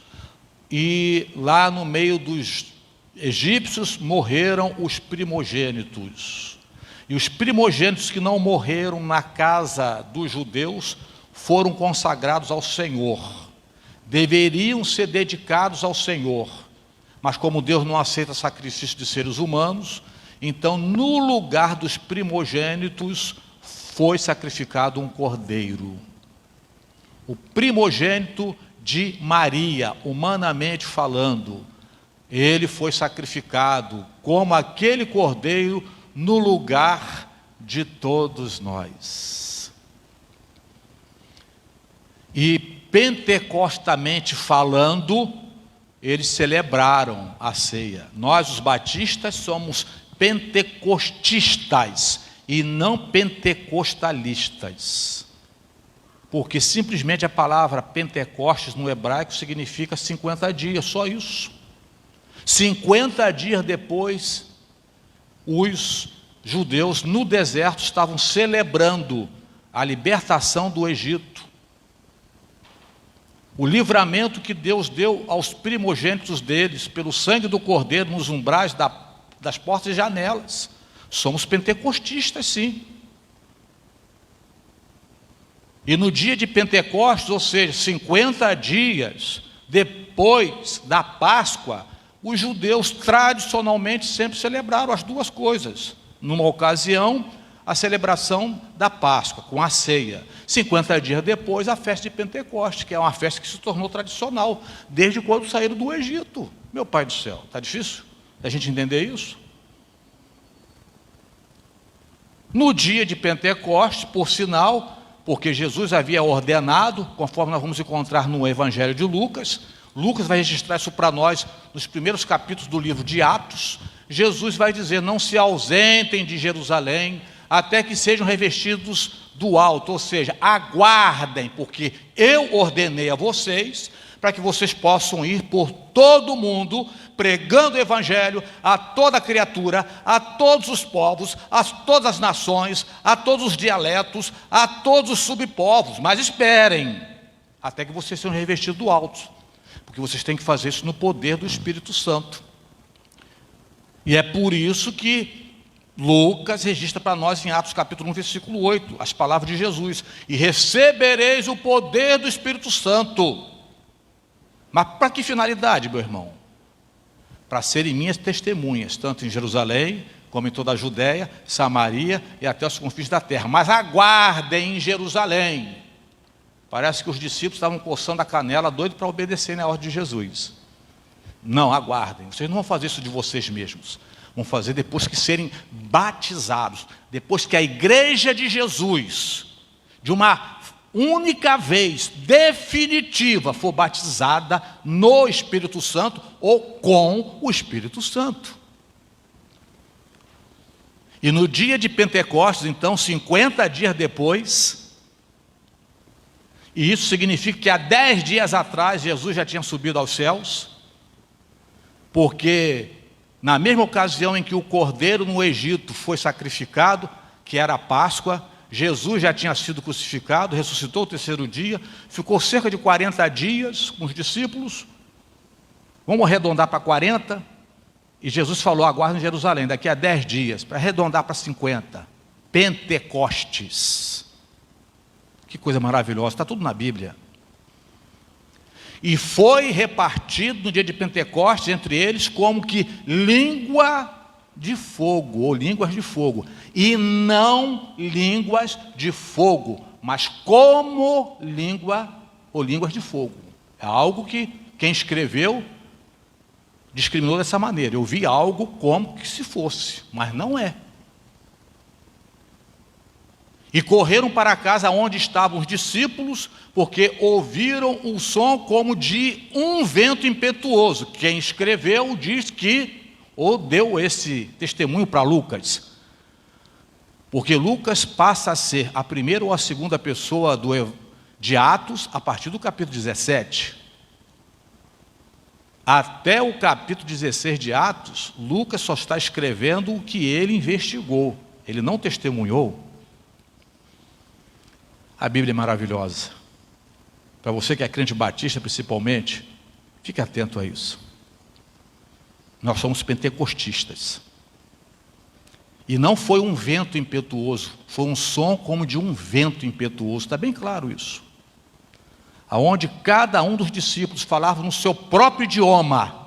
Speaker 3: E lá no meio dos egípcios morreram os primogênitos. E os primogênitos que não morreram na casa dos judeus foram consagrados ao Senhor. Deveriam ser dedicados ao Senhor. Mas como Deus não aceita sacrifício de seres humanos, então no lugar dos primogênitos foi sacrificado um cordeiro. O primogênito de Maria, humanamente falando, ele foi sacrificado como aquele cordeiro no lugar de todos nós. E pentecostamente falando, eles celebraram a ceia. Nós, os batistas, somos pentecostistas e não pentecostalistas, porque simplesmente a palavra Pentecostes no hebraico significa 50 dias, só isso. 50 dias depois, os judeus no deserto estavam celebrando a libertação do Egito, o livramento que Deus deu aos primogênitos deles, pelo sangue do cordeiro nos umbrais das portas e janelas. Somos pentecostistas, sim. E no dia de Pentecostes, ou seja, 50 dias depois da Páscoa, os judeus tradicionalmente sempre celebraram as duas coisas. Numa ocasião, a celebração da Páscoa, com a ceia. 50 dias depois, a festa de Pentecostes, que é uma festa que se tornou tradicional, desde quando saíram do Egito. Meu Pai do céu, está difícil? a gente entender isso. No dia de Pentecostes, por sinal, porque Jesus havia ordenado, conforme nós vamos encontrar no Evangelho de Lucas, Lucas vai registrar isso para nós nos primeiros capítulos do livro de Atos. Jesus vai dizer: não se ausentem de Jerusalém até que sejam revestidos do alto, ou seja, aguardem, porque eu ordenei a vocês para que vocês possam ir por todo o mundo, pregando o Evangelho a toda criatura, a todos os povos, a todas as nações, a todos os dialetos, a todos os subpovos. Mas esperem, até que vocês sejam revestidos do alto, porque vocês têm que fazer isso no poder do Espírito Santo. E é por isso que Lucas registra para nós em Atos capítulo 1, versículo 8, as palavras de Jesus: e recebereis o poder do Espírito Santo. Mas para que finalidade, meu irmão? Para serem minhas testemunhas, tanto em Jerusalém, como em toda a Judéia, Samaria e até os confins da terra. Mas aguardem em Jerusalém. Parece que os discípulos estavam coçando a canela, doidos para obedecerem à ordem de Jesus. Não, aguardem. Vocês não vão fazer isso de vocês mesmos. Vão fazer depois que serem batizados. Depois que a igreja de Jesus, de uma única vez, definitiva, for batizada no Espírito Santo ou com o Espírito Santo. E no dia de Pentecostes, então, 50 dias depois, e isso significa que há 10 dias atrás Jesus já tinha subido aos céus, porque na mesma ocasião em que o cordeiro no Egito foi sacrificado, que era a Páscoa, Jesus já tinha sido crucificado, ressuscitou o terceiro dia, ficou cerca de 40 dias com os discípulos, vamos arredondar para 40, e Jesus falou: aguardem em Jerusalém, daqui a 10 dias, para arredondar para 50, Pentecostes. Que coisa maravilhosa, está tudo na Bíblia. E foi repartido no dia de Pentecostes entre eles como que língua de fogo, ou línguas de fogo, e não línguas de fogo, mas como língua ou línguas de fogo. É algo que quem escreveu discriminou dessa maneira. Eu vi algo como que se fosse, mas não é. E correram para casa onde estavam os discípulos, porque ouviram um som como de um vento impetuoso. Quem escreveu diz que, ou deu esse testemunho para Lucas, porque Lucas passa a ser a primeira ou a segunda pessoa de Atos a partir do capítulo 17. Até o capítulo 16 de Atos, Lucas só está escrevendo o que ele investigou, ele não testemunhou. A Bíblia é maravilhosa. Para você que é crente batista principalmente, fique atento a isso. Nós somos pentecostistas. E não foi um vento impetuoso, foi um som como de um vento impetuoso. Está bem claro isso. Aonde cada um dos discípulos falava no seu próprio idioma.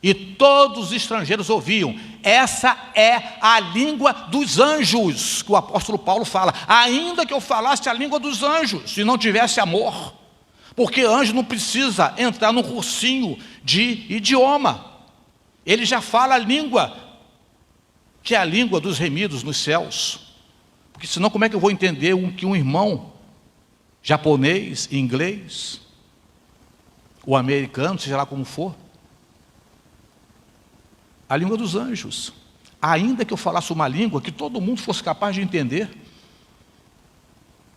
Speaker 3: E todos os estrangeiros ouviam. Essa é a língua dos anjos, que o apóstolo Paulo fala. Ainda que eu falasse a língua dos anjos, se não tivesse amor. Porque anjo não precisa entrar num cursinho de idioma. Ele já fala a língua, que é a língua dos remidos nos céus. Porque senão como é que eu vou entender que um irmão japonês, inglês, ou americano, seja lá como for, a língua dos anjos. Ainda que eu falasse uma língua que todo mundo fosse capaz de entender,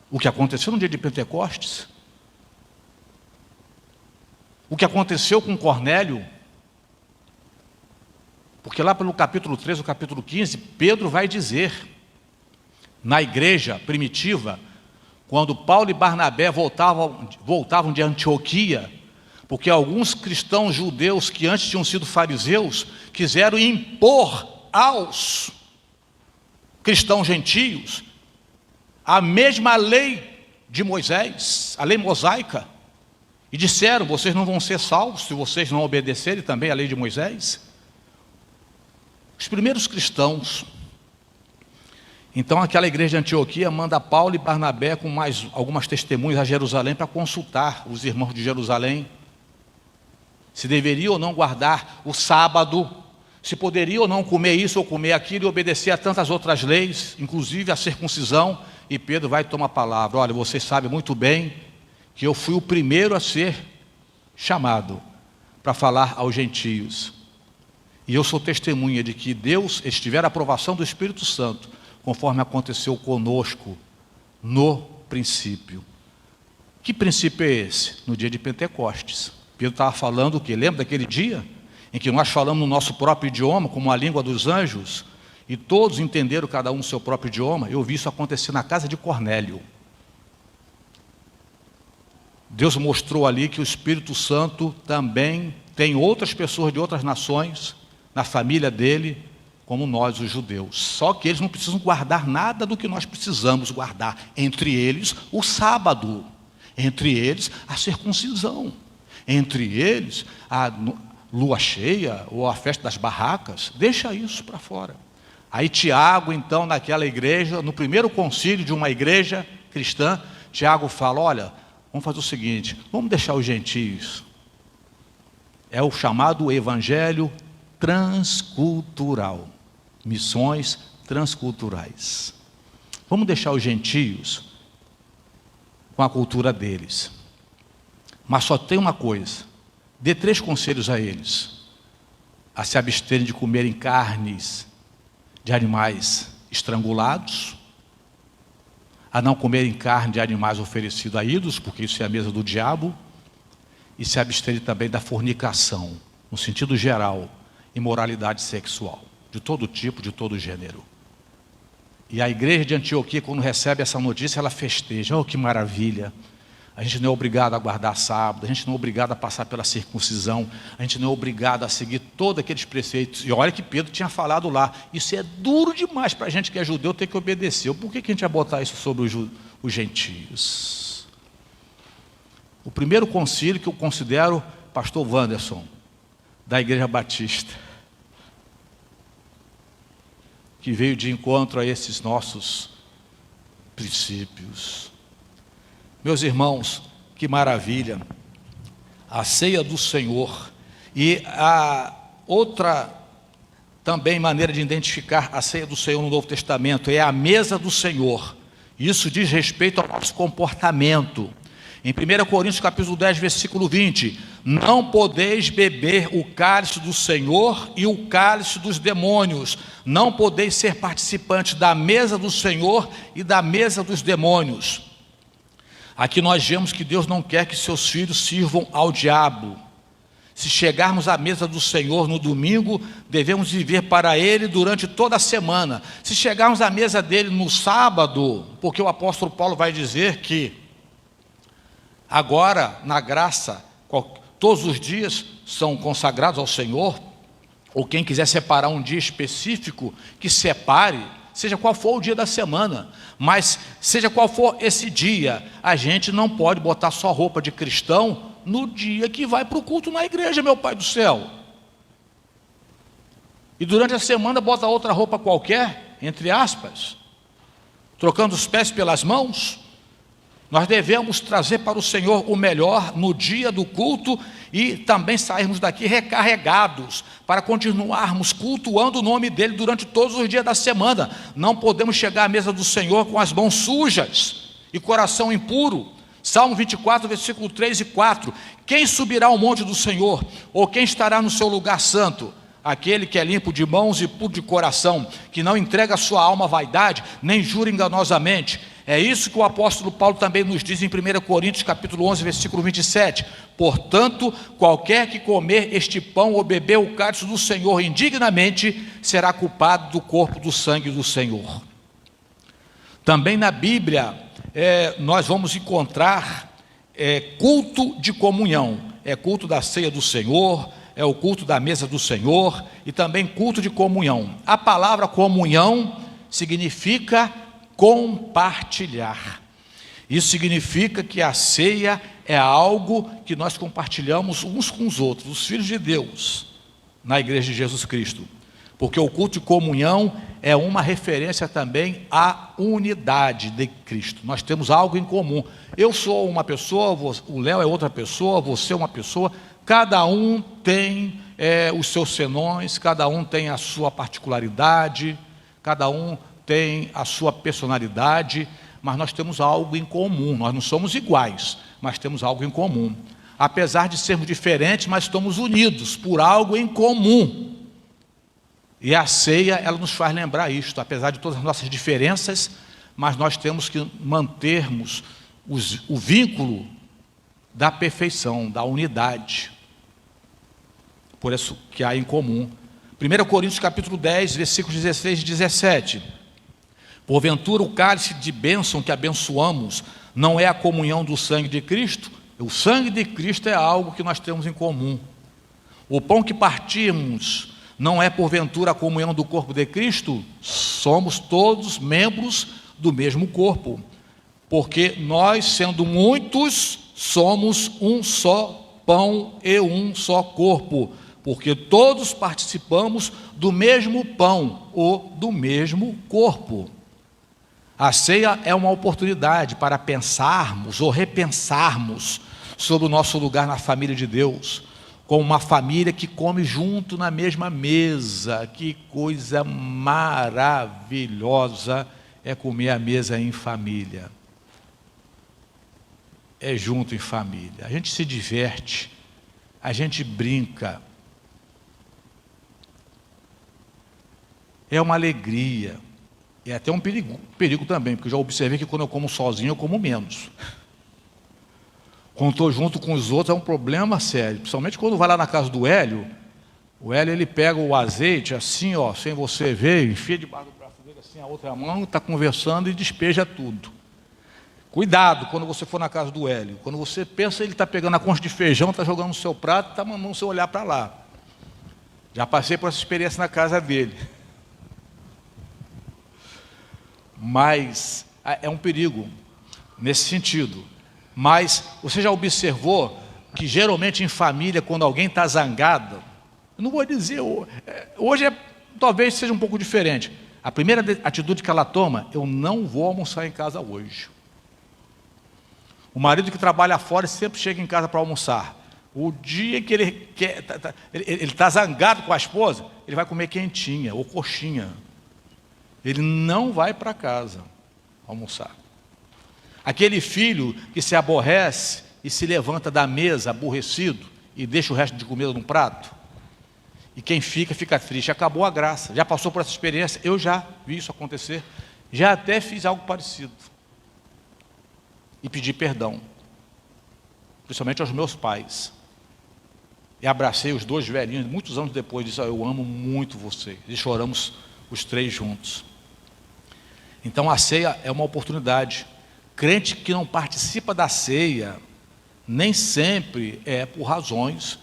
Speaker 3: o que aconteceu no dia de Pentecostes, o que aconteceu com Cornélio, porque lá pelo capítulo 13, o capítulo 15, Pedro vai dizer, na igreja primitiva, quando Paulo e Barnabé voltavam de Antioquia, porque alguns cristãos judeus que antes tinham sido fariseus, quiseram impor aos cristãos gentios a mesma lei de Moisés, a lei mosaica, e disseram: vocês não vão ser salvos se vocês não obedecerem também à lei de Moisés. Os primeiros cristãos, então aquela igreja de Antioquia manda Paulo e Barnabé com mais algumas testemunhas a Jerusalém para consultar os irmãos de Jerusalém se deveria ou não guardar o sábado, se poderia ou não comer isso ou comer aquilo e obedecer a tantas outras leis, inclusive a circuncisão. E Pedro vai tomar a palavra: olha, vocês sabem muito bem que eu fui o primeiro a ser chamado para falar aos gentios. E eu sou testemunha de que Deus estiver a aprovação do Espírito Santo, conforme aconteceu conosco no princípio. Que princípio é esse? No dia de Pentecostes. Pedro estava falando o quê? Lembra daquele dia em que nós falamos no nosso próprio idioma, como a língua dos anjos, e todos entenderam cada um o seu próprio idioma? Eu vi isso acontecer na casa de Cornélio. Deus mostrou ali que o Espírito Santo também tem outras pessoas de outras nações na família dele, como nós, os judeus. Só que eles não precisam guardar nada do que nós precisamos guardar. Entre eles, o sábado. Entre eles, a circuncisão. Entre eles, a lua cheia ou a festa das barracas. Deixa isso para fora. Aí Tiago, então, naquela igreja, no primeiro concílio de uma igreja cristã, Tiago fala: olha, vamos fazer o seguinte, vamos deixar os gentios. É o chamado evangelho transcultural. Missões transculturais. Vamos deixar os gentios com a cultura deles. Mas só tem uma coisa: dê 3 conselhos a eles: a se absterem de comerem carnes de animais estrangulados, a não comerem carne de animais oferecidos a ídolos, porque isso é a mesa do diabo, e se absterem também da fornicação, no sentido geral, imoralidade sexual, de todo tipo, de todo gênero. E a igreja de Antioquia, quando recebe essa notícia, ela festeja: oh, que maravilha! A gente não é obrigado a guardar sábado, a gente não é obrigado a passar pela circuncisão, a gente não é obrigado a seguir todos aqueles preceitos. E olha que Pedro tinha falado lá: isso é duro demais para a gente que é judeu ter que obedecer. Por que a gente vai botar isso sobre os gentios? O primeiro concílio que eu considero, pastor Wanderson, da Igreja Batista, que veio de encontro a esses nossos princípios. Meus irmãos, que maravilha, a ceia do Senhor. E a outra também maneira de identificar a ceia do Senhor no Novo Testamento é a mesa do Senhor. Isso diz respeito ao nosso comportamento. Em 1 Coríntios capítulo 10, versículo 20: não podeis beber o cálice do Senhor e o cálice dos demônios, não podeis ser participantes da mesa do Senhor e da mesa dos demônios. Aqui nós vemos que Deus não quer que seus filhos sirvam ao diabo. Se chegarmos à mesa do Senhor no domingo, devemos viver para Ele durante toda a semana. Se chegarmos à mesa dele no sábado, porque o apóstolo Paulo vai dizer que agora, na graça, todos os dias são consagrados ao Senhor, ou quem quiser separar um dia específico, que separe, seja qual for o dia da semana, mas seja qual for esse dia, a gente não pode botar só roupa de cristão no dia que vai para o culto na igreja, meu Pai do céu. E durante a semana bota outra roupa qualquer, entre aspas, trocando os pés pelas mãos. Nós devemos trazer para o Senhor o melhor no dia do culto e também sairmos daqui recarregados para continuarmos cultuando o nome dEle durante todos os dias da semana. Não podemos chegar à mesa do Senhor com as mãos sujas e coração impuro. Salmo 24, versículo 3 e 4: quem subirá ao monte do Senhor, ou quem estará no seu lugar santo? Aquele que é limpo de mãos e puro de coração, que não entrega a sua alma à vaidade, nem jura enganosamente. É isso que o apóstolo Paulo também nos diz em 1 Coríntios capítulo 11, versículo 27. Portanto, qualquer que comer este pão ou beber o cálice do Senhor indignamente, será culpado do corpo, do sangue do Senhor. Também na Bíblia, nós vamos encontrar culto de comunhão. É culto da ceia do Senhor, é o culto da mesa do Senhor e também culto de comunhão. A palavra comunhão significa compartilhar. Isso significa que a ceia é algo que nós compartilhamos uns com os outros, os filhos de Deus, na igreja de Jesus Cristo. Porque o culto de comunhão é uma referência também à unidade de Cristo. Nós temos algo em comum. Eu sou uma pessoa, o Léo é outra pessoa, você é uma pessoa. Cada um tem os seus senões, cada um tem a sua particularidade, cada um tem a sua personalidade, mas nós temos algo em comum. Nós não somos iguais, mas temos algo em comum. Apesar de sermos diferentes, mas estamos unidos por algo em comum. E a ceia, ela nos faz lembrar isto. Apesar de todas as nossas diferenças, mas nós temos que mantermos o vínculo da perfeição, da unidade. Por isso que há em comum. 1 Coríntios capítulo 10, versículos 16 e 17. Porventura o cálice de bênção que abençoamos não é a comunhão do sangue de Cristo? O sangue de Cristo é algo que nós temos em comum. O pão que partimos não é porventura a comunhão do corpo de Cristo? Somos todos membros do mesmo corpo, porque nós, sendo muitos, somos um só pão e um só corpo, porque todos participamos do mesmo pão ou do mesmo corpo. A ceia é uma oportunidade para pensarmos ou repensarmos sobre o nosso lugar na família de Deus, como uma família que come junto na mesma mesa. Que coisa maravilhosa é comer à mesa em família. É junto em família. A gente se diverte, a gente brinca. É uma alegria. É até um perigo também, porque eu já observei que quando eu como sozinho, eu como menos. Quando estou junto com os outros, é um problema sério. Principalmente quando vai lá na casa do Hélio. O Hélio, ele pega o azeite assim, ó, sem você ver, enfia debaixo do braço dele assim, a outra mão, está conversando e despeja tudo. Cuidado quando você for na casa do Hélio. Quando você pensa, ele está pegando a concha de feijão, está jogando no seu prato, está mandando você olhar para lá. Já passei por essa experiência na casa dele. Mas é um perigo nesse sentido. Mas você já observou que geralmente em família, quando alguém está zangado, eu não vou dizer, hoje talvez seja um pouco diferente. A primeira atitude que ela toma: eu não vou almoçar em casa hoje. O marido que trabalha fora sempre chega em casa para almoçar. O dia que ele está zangado com a esposa, ele vai comer quentinha ou coxinha. Ele não vai para casa almoçar. Aquele filho que se aborrece e se levanta da mesa aborrecido e deixa o resto de comida num prato. E quem fica triste. Acabou a graça. Já passou por essa experiência? Eu já vi isso acontecer. Já até fiz algo parecido. E pedi perdão. Principalmente aos meus pais. E abracei os dois velhinhos, muitos anos depois, disse: eu amo muito você. E choramos os três juntos. Então a ceia é uma oportunidade. Crente que não participa da ceia, nem sempre é por razões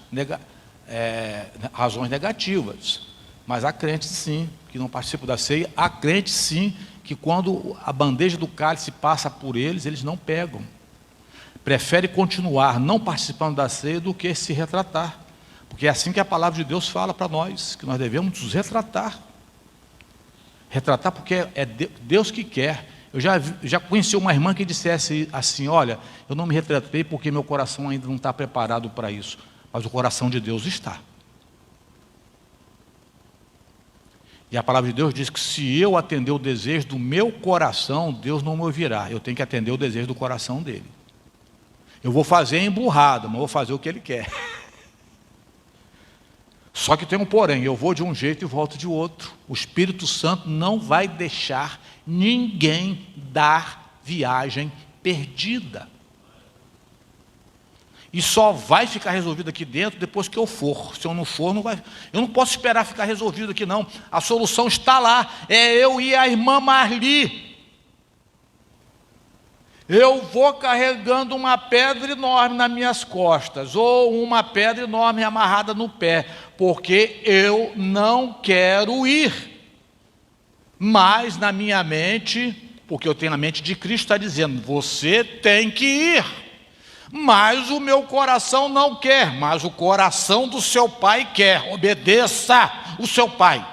Speaker 3: negativas. Mas há crentes sim, que não participam da ceia. Há crentes sim, que quando a bandeja do cálice passa por eles, eles não pegam. Prefere continuar não participando da ceia do que se retratar. Porque é assim que a palavra de Deus fala para nós, que nós devemos nos retratar. Retratar porque é Deus que quer. Eu já conheci uma irmã que dissesse assim: olha, eu não me retratei porque meu coração ainda não está preparado para isso. Mas o coração de Deus está. E a palavra de Deus diz que se eu atender o desejo do meu coração, Deus não me ouvirá. Eu tenho que atender o desejo do coração dele. Eu vou fazer emburrado, mas vou fazer o que ele quer. Só que tem um porém: eu vou de um jeito e volto de outro. O Espírito Santo não vai deixar ninguém dar viagem perdida. E só vai ficar resolvido aqui dentro depois que eu for. Se eu não for, não vai. Eu não posso esperar ficar resolvido aqui, não. A solução está lá. É eu e a irmã Marli. Eu vou carregando uma pedra enorme nas minhas costas, ou uma pedra enorme amarrada no pé, porque eu não quero ir. Mas na minha mente, porque eu tenho a mente de Cristo, está dizendo: você tem que ir. Mas o meu coração não quer, mas o coração do seu pai quer. Obedeça o seu pai.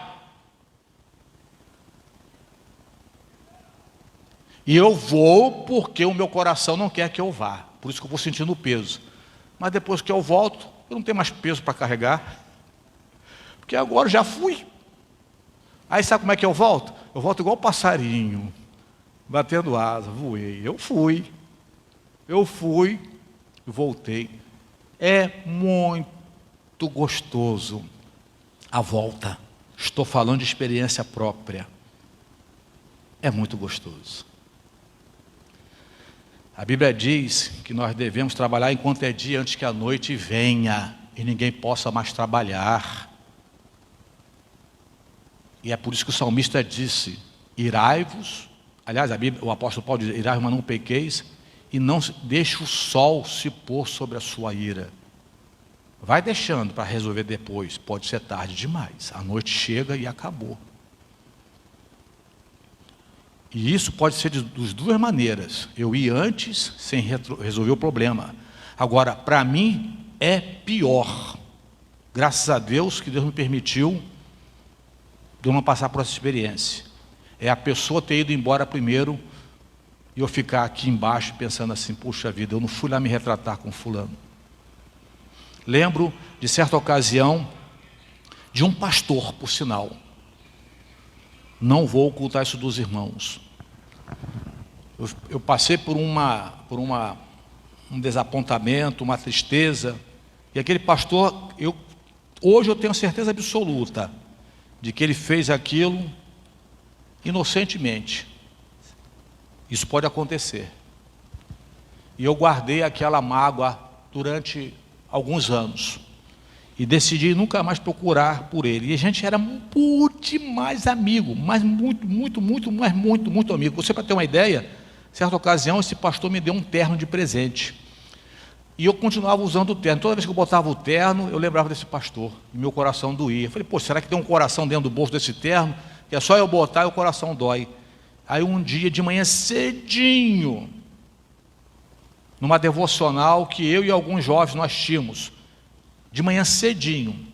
Speaker 3: E eu vou porque o meu coração não quer que eu vá. Por isso que eu vou sentindo o peso. Mas depois que eu volto, eu não tenho mais peso para carregar. porque agora eu já fui. Aí sabe como é que eu volto? Eu volto igual passarinho, batendo asa, voei. Eu fui, e voltei. É muito gostoso a volta. Estou falando de experiência própria. É muito gostoso. A Bíblia diz que nós devemos trabalhar enquanto é dia, antes que a noite venha e ninguém possa mais trabalhar. E é por isso que o salmista disse: irai-vos. Aliás, o apóstolo Paulo diz: irai-vos, mas não pequeis, e não deixe o sol se pôr sobre a sua ira. Vai deixando para resolver depois, pode ser tarde demais. A noite chega e acabou. E isso pode ser de duas maneiras. Eu ir antes, sem resolver o problema. Agora, para mim, é pior. Graças a Deus que Deus me permitiu de eu não passar por essa experiência. É a pessoa ter ido embora primeiro e eu ficar aqui embaixo pensando assim: puxa vida, eu não fui lá me retratar com fulano. Lembro de certa ocasião de um pastor, por sinal. Não vou ocultar isso dos irmãos. Eu passei por um desapontamento, uma tristeza. E aquele pastor, hoje eu tenho certeza absoluta de que ele fez aquilo inocentemente. Isso pode acontecer. E eu guardei aquela mágoa durante alguns anos. E decidi nunca mais procurar por ele. E a gente era muito mais amigo, mas muito amigo. Você, para ter uma ideia, certa ocasião esse pastor me deu um terno de presente. E eu continuava usando o terno. Toda vez que eu botava o terno, eu lembrava desse pastor. E meu coração doía. Eu falei: pô, será que tem um coração dentro do bolso desse terno? Que é só eu botar e o coração dói. Aí um dia de manhã cedinho, numa devocional que eu e alguns jovens nós tínhamos, de manhã cedinho,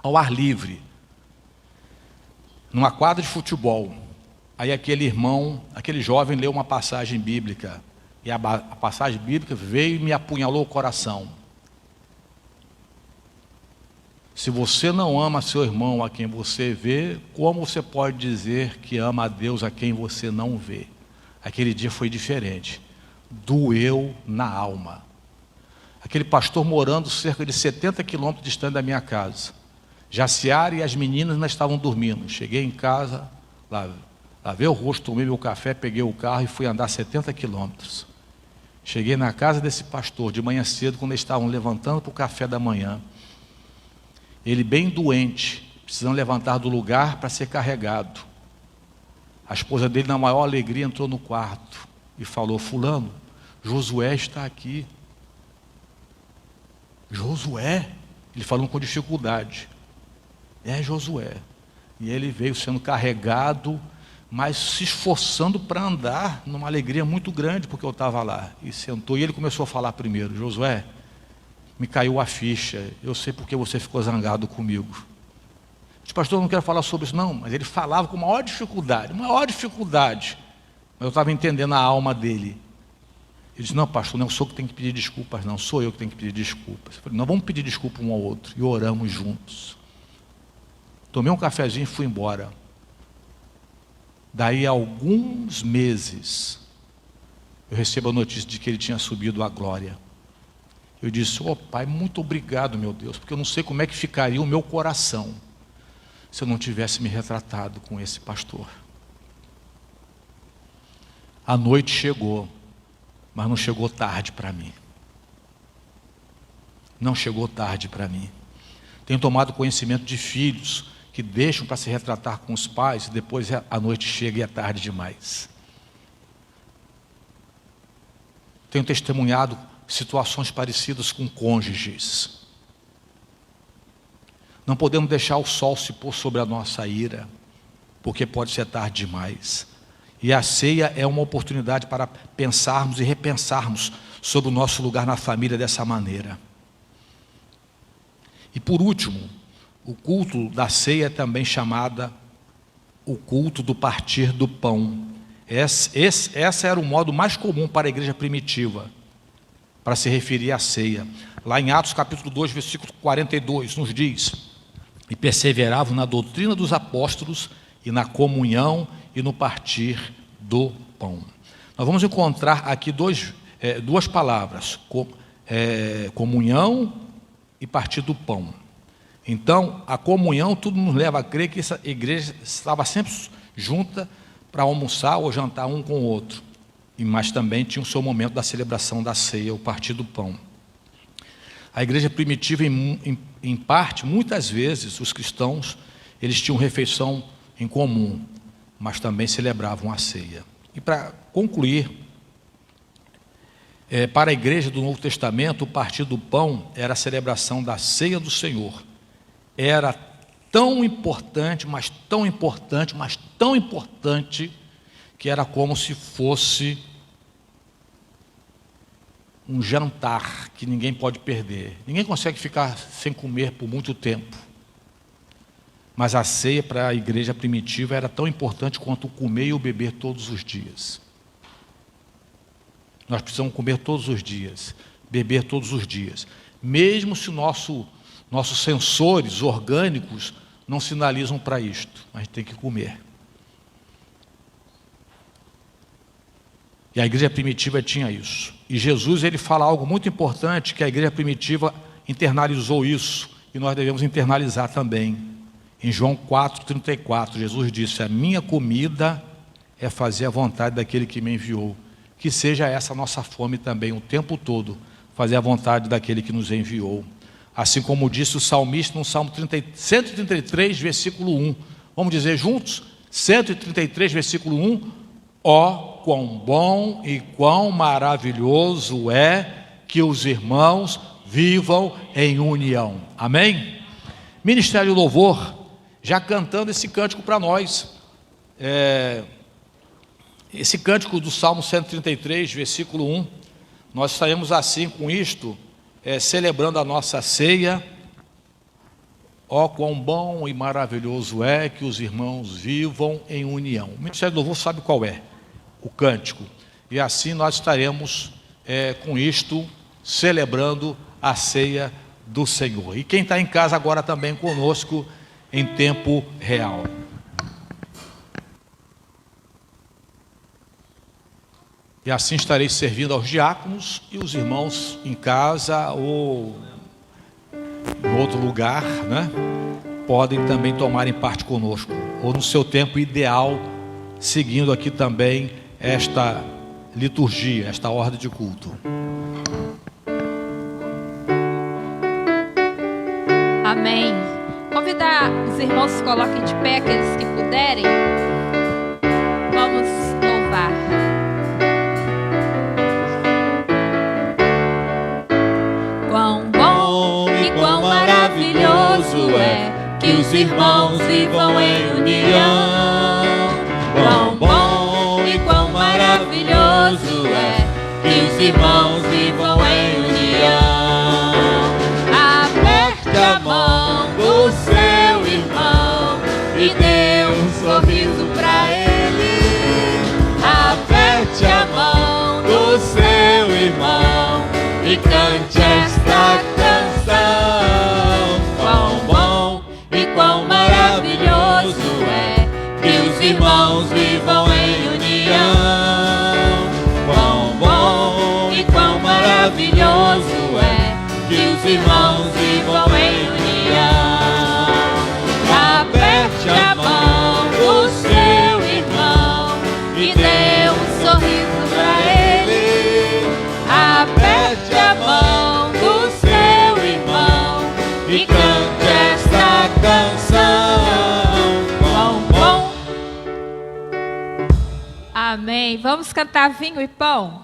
Speaker 3: ao ar livre, numa quadra de futebol. Aí aquele jovem leu uma passagem bíblica, e a passagem bíblica veio e me apunhalou o coração. Se você não ama seu irmão a quem você vê, como você pode dizer que ama a Deus a quem você não vê? Aquele dia foi diferente, doeu na alma. Aquele pastor morando cerca de 70 quilômetros distante da minha casa. Jaciara e as meninas ainda estavam dormindo. Cheguei em casa, lavei o rosto, tomei meu café, peguei o carro e fui andar 70 quilômetros. Cheguei na casa desse pastor de manhã cedo, quando eles estavam levantando para o café da manhã. Ele bem doente, precisando levantar do lugar para ser carregado. A esposa dele, na maior alegria, entrou no quarto e falou: fulano, Josué está aqui. Josué? Ele falou com dificuldade. É Josué. E ele veio sendo carregado, mas se esforçando para andar, numa alegria muito grande, porque eu estava lá. E sentou, e ele começou a falar primeiro: Josué, me caiu a ficha, eu sei porque você ficou zangado comigo. Eu disse: pastor, eu não quero falar sobre isso não. Mas ele falava com maior dificuldade. Mas eu estava entendendo a alma dele. Ele disse: não, pastor, não sou eu que tenho que pedir desculpas, não, sou eu que tenho que pedir desculpas. Eu falei: não, vamos pedir desculpa um ao outro. E oramos juntos. Tomei um cafezinho e fui embora. Daí a alguns meses, eu recebo a notícia de que ele tinha subido à glória. Eu disse: pai, muito obrigado, meu Deus, porque eu não sei como é que ficaria o meu coração se eu não tivesse me retratado com esse pastor. A noite chegou, mas não chegou tarde para mim. Não chegou tarde para mim. Tenho tomado conhecimento de filhos que deixam para se retratar com os pais e depois a noite chega e é tarde demais. Tenho testemunhado situações parecidas com cônjuges. Não podemos deixar o sol se pôr sobre a nossa ira, porque pode ser tarde demais. E a ceia é uma oportunidade para pensarmos e repensarmos sobre o nosso lugar na família dessa maneira. E por último, o culto da ceia é também chamada o culto do partir do pão. Esse era o modo mais comum para a igreja primitiva, para se referir à ceia. Lá em Atos capítulo 2, versículo 42, nos diz: e perseveravam na doutrina dos apóstolos e na comunhão e no partir do pão. Nós vamos encontrar aqui duas palavras, comunhão e partir do pão. Então, a comunhão, tudo nos leva a crer que essa igreja estava sempre junta para almoçar ou jantar um com o outro, mas também tinha o seu momento da celebração da ceia, o partir do pão. A igreja primitiva, em parte, muitas vezes, os cristãos, eles tinham refeição em comum, mas também celebravam a ceia. E para concluir, para a igreja do Novo Testamento, o partir do pão era a celebração da ceia do Senhor. Era tão importante, mas tão importante, mas tão importante, que era como se fosse um jantar que ninguém pode perder. Ninguém consegue ficar sem comer por muito tempo. Mas a ceia para a igreja primitiva era tão importante quanto o comer e o beber todos os dias. Nós precisamos comer todos os dias, beber todos os dias, mesmo se nossos sensores orgânicos não sinalizam para isto. A gente tem que comer. E a igreja primitiva tinha isso. E Jesus, ele fala algo muito importante, que a igreja primitiva internalizou isso, e nós devemos internalizar também. Em João 4,34, Jesus disse: a minha comida é fazer a vontade daquele que me enviou. Que seja essa a nossa fome também, o tempo todo, fazer a vontade daquele que nos enviou. Assim como disse o salmista no Salmo 133, versículo 1. Vamos dizer juntos? 133, versículo 1. Ó, quão bom e quão maravilhoso é que os irmãos vivam em união. Amém? Ministério Louvor, já cantando esse cântico para nós. Esse cântico do Salmo 133, versículo 1. Nós estaremos assim com isto, celebrando a nossa ceia. Ó, quão bom e maravilhoso é que os irmãos vivam em união. O Ministério do Louvor sabe qual é o cântico. E assim nós estaremos com isto, celebrando a ceia do Senhor. E quem está em casa agora também conosco, em tempo real. E assim estarei servindo aos diáconos, e os irmãos em casa ou em outro lugar, né, podem também tomarem parte conosco, ou no seu tempo ideal, seguindo aqui também esta liturgia, esta ordem de culto.
Speaker 1: Amém. Convidar os irmãos que se coloquem de pé, aqueles que puderem. Vamos louvar. Quão bom e quão maravilhoso é que os irmãos vivam em união. Quão bom e quão maravilhoso é que os irmãos vivam em união. Aperte a mão do seu irmão e dê um sorriso pra ele. Aperte a mão do seu irmão e cante esta canção. Quão bom e quão maravilhoso é que os irmãos vivam em união. Quão bom e quão maravilhoso é que os irmãos vivam em união. Aperte a mão do seu irmão e dê um sorriso pra ele. Aperte a mão do seu irmão e cante esta canção. Quão bom. Amém. Vamos cantar Vinho e Pão.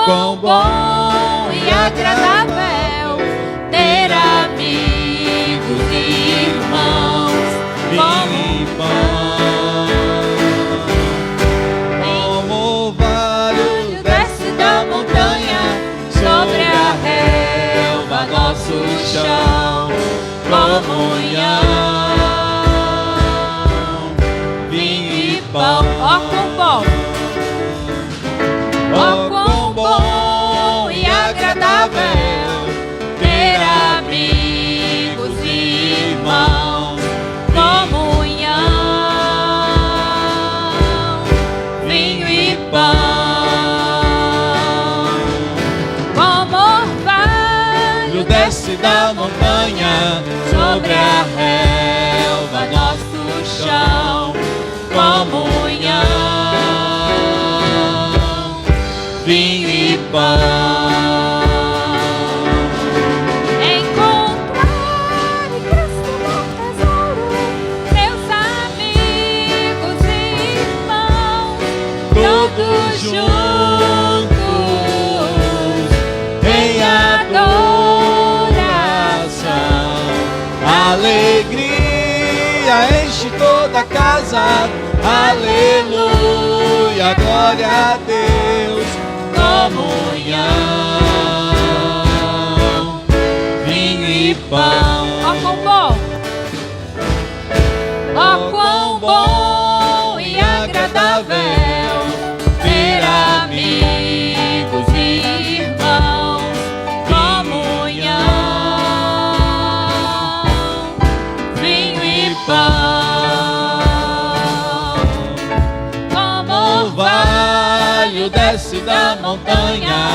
Speaker 1: Quão bom e agradável ter a
Speaker 2: chão, comunhão, vinho e pão.
Speaker 1: Ó quão bom, ó quão bom e agradável ter amigos e irmãos, comunhão, vinho e pão. Como orvalho
Speaker 2: Desce da montanha
Speaker 1: sobre a relva, nosso chão, comunhão,
Speaker 2: vinho e pão.
Speaker 1: encontrar em Cristo meu tesouro, meus amigos e irmãos, todos juntos
Speaker 2: Em adoração, alegria enche toda a casa. Aleluia, glória a Deus. Comunhão, vinho e pão.
Speaker 1: Ó quão bom, ó quão bom e agradável ter amigos e irmãos, comunhão, vinho e pão. Como
Speaker 2: Orvalho desce da montanha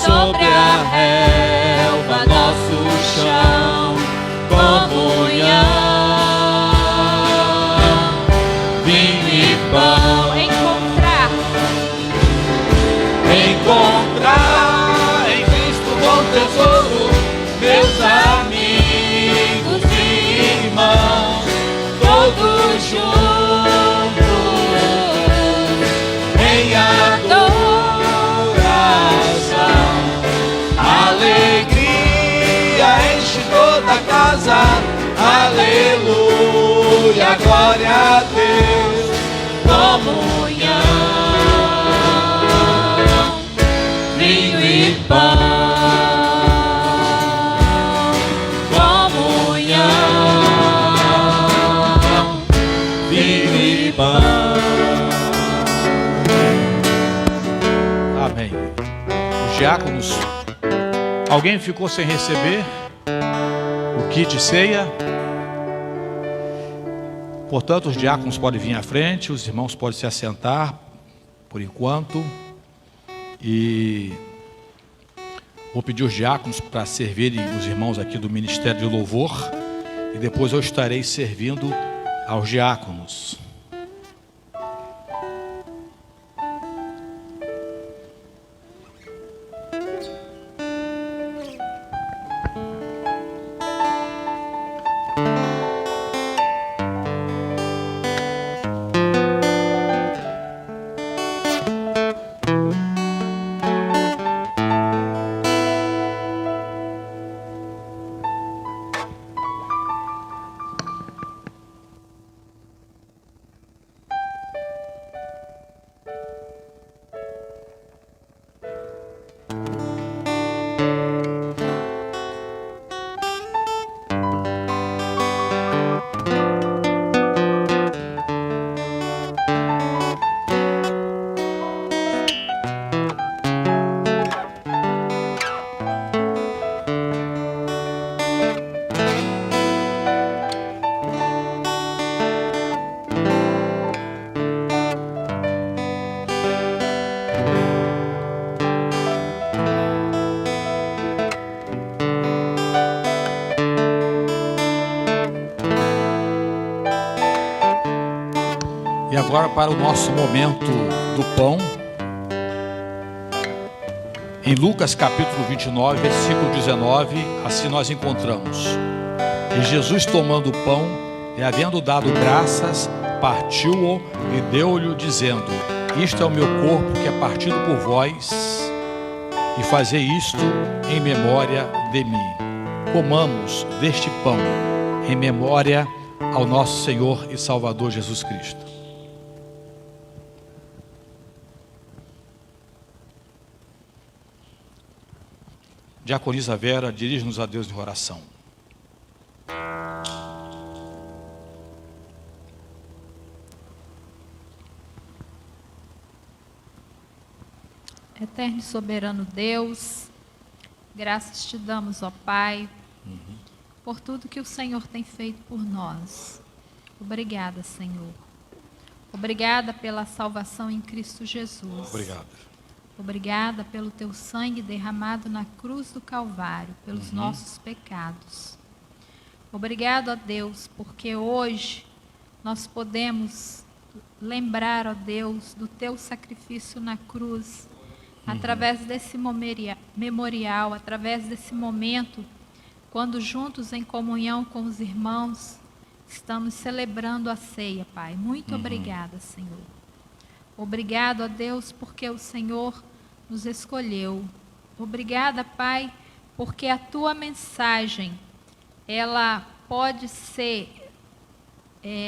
Speaker 2: sobre a relva, nosso chão, comunhão, vinho e pão. Encontrar em Cristo bom tesouro, meus amigos e irmãos, todos juntos em adoração, alegria enche toda a casa. Aleluia, glória a Deus. Comunhão, vinho e pão. Comunhão, vinho e pão.
Speaker 3: Amém. Os diáconos, alguém ficou sem receber o kit de ceia? Portanto, os diáconos podem vir à frente, os irmãos podem se assentar por enquanto. E vou pedir os diáconos para servirem os irmãos aqui do Ministério de Louvor. E depois eu estarei servindo aos diáconos. E agora para o nosso momento do pão. Em Lucas capítulo 29, versículo 19, assim nós encontramos: E Jesus, tomando o pão e havendo dado graças, partiu-o e deu-lhe, dizendo: Isto é o meu corpo que é partido por vós, e fazei isto em memória de mim. Comamos deste pão em memória ao nosso Senhor e Salvador Jesus Cristo. Diaconisa Vera, dirige-nos a Deus em oração.
Speaker 1: Eterno e soberano Deus, graças te damos, ó Pai, por tudo que o Senhor tem feito por nós. Obrigada, Senhor. Obrigada pela salvação em Cristo Jesus.
Speaker 3: Obrigado.
Speaker 1: Obrigada pelo teu sangue derramado na cruz do Calvário, pelos nossos pecados. Obrigado, ó Deus, porque hoje nós podemos lembrar, ó Deus, do teu sacrifício na cruz, através desse memorial, através desse momento, quando juntos em comunhão com os irmãos, estamos celebrando a ceia, Pai. Muito obrigada, Senhor. Obrigado, ó Deus, porque o Senhor nos escolheu. Obrigada, Pai, porque a tua mensagem, ela pode ser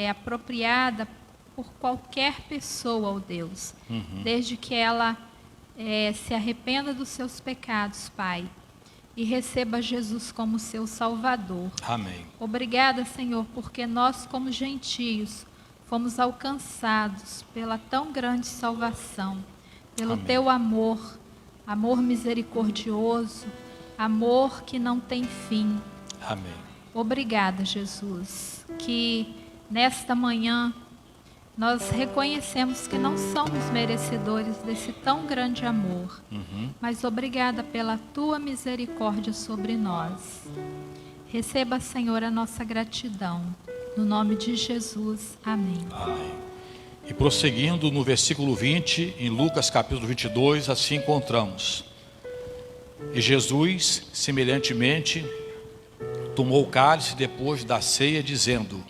Speaker 1: apropriada por qualquer pessoa, ó Deus, desde que ela se arrependa dos seus pecados, Pai, e receba Jesus como seu Salvador.
Speaker 3: Amém.
Speaker 1: Obrigada, Senhor, porque nós, como gentios, fomos alcançados pela tão grande salvação, pelo
Speaker 3: Amém.
Speaker 1: teu amor, amor misericordioso, amor que não tem fim.
Speaker 3: Amém.
Speaker 1: Obrigada, Jesus, que nesta manhã nós reconhecemos que não somos merecedores desse tão grande amor, mas obrigada pela tua misericórdia sobre nós. Receba, Senhor, a nossa gratidão. No nome de Jesus. Amém.
Speaker 3: Amém. E prosseguindo no versículo 20, em Lucas capítulo 22, assim encontramos: E Jesus, semelhantemente, tomou o cálice depois da ceia, dizendo: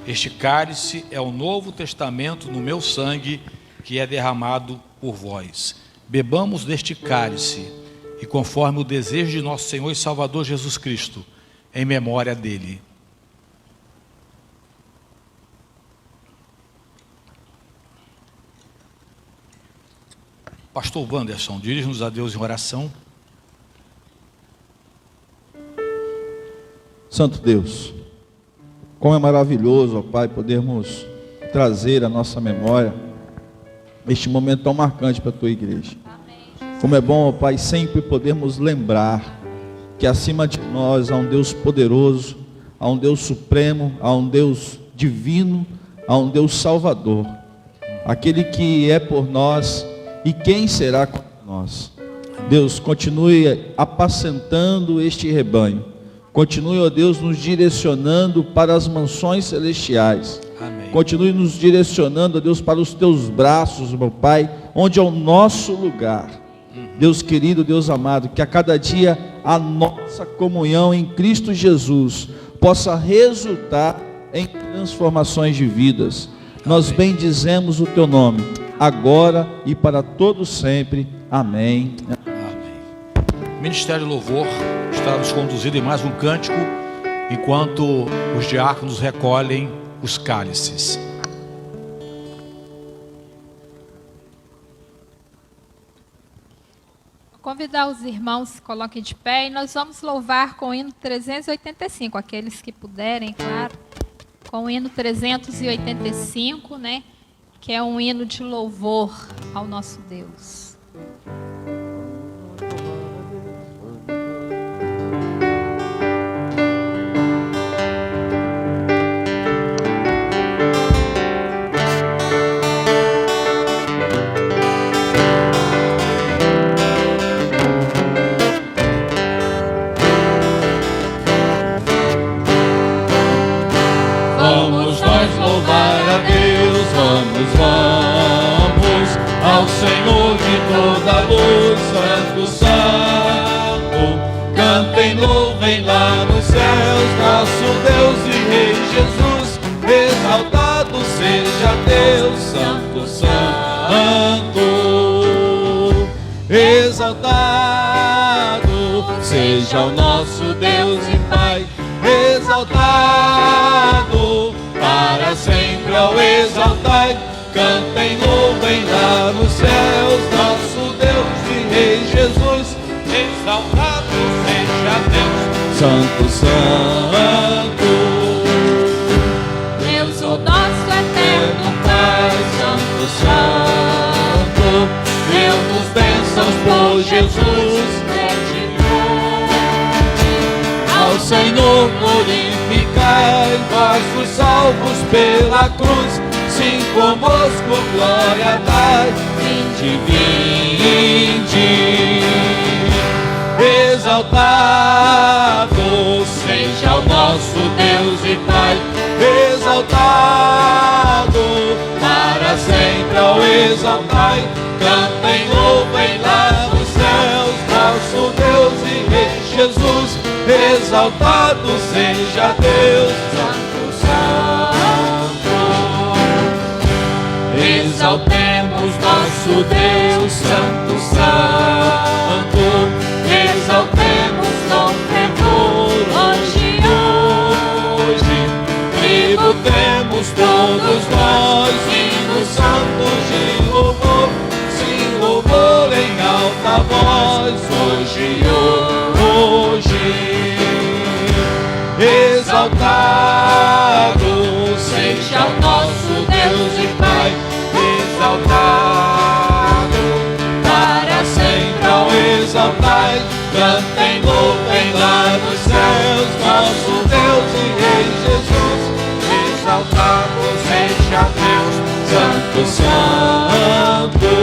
Speaker 3: Este cálice é o novo testamento no meu sangue, que é derramado por vós. Bebamos deste cálice, e conforme o desejo de nosso Senhor e Salvador Jesus Cristo, em memória dele. Pastor Wanderson, dirige-nos a Deus em oração.
Speaker 2: Santo Deus, como é maravilhoso, ó Pai, podermos trazer à nossa memória este momento tão marcante para a Tua igreja. Como é bom, ó Pai, sempre podermos lembrar que acima de nós há um Deus poderoso, há um Deus supremo, há um Deus divino, há um Deus salvador, aquele que é por nós e quem será contra nós. Deus, continue apacentando este rebanho. Continue, ó Deus, nos direcionando para as mansões celestiais.
Speaker 3: Amém.
Speaker 2: Continue nos direcionando, ó Deus, para os teus braços, meu Pai, onde é o nosso lugar. Deus querido, Deus amado, que a cada dia a nossa comunhão em Cristo Jesus possa resultar em transformações de vidas. Nós bendizemos o teu nome, agora e para todo sempre. Amém.
Speaker 3: Amém. O Ministério Louvor está nos conduzindo em mais um cântico, enquanto os diáconos recolhem os cálices.
Speaker 1: Vou convidar os irmãos que se coloquem de pé e nós vamos louvar com o hino 385, aqueles que puderem, claro, com o hino 385, né, que é um hino de louvor ao nosso Deus.
Speaker 2: Vamos ao Senhor de toda a luz, Santo, Santo. Cantem, louvem lá nos céus, nosso Deus e Rei Jesus. Exaltado seja Deus, Santo, Santo. Exaltado seja o nosso Deus e Pai. Exaltado para sempre ao exaltai. Cantem, louvem lá nos céus, nosso Deus e Rei Jesus. Exaltado seja Santo, Santo.
Speaker 1: Deus, o nosso eterno Pai,
Speaker 2: Santo, Santo. Deu-nos bênçãos por Jesus. Ao Senhor glorificai, vós os salvos pela cruz, sim conosco glória dai. Vinde, vinde, exaltado seja o nosso Deus e Pai, exaltado para sempre ao exaltai. Cantem, louvem lá nos céus, nosso Deus e Rei Jesus, exaltado seja Deus. Santo, Santo, exaltemos nosso Deus. Santo, Santo, exaltemos com tremor. Hoje, tributemos todos nós hinos santos de louvor, sim, louvor em alta voz. Hoje, exaltado seja o nosso Deus e Pai, exaltado para sempre ao exaltai. Cantem, louvem lá nos céus, nosso Deus e Rei Jesus, exaltado seja Deus. Santo, Santo,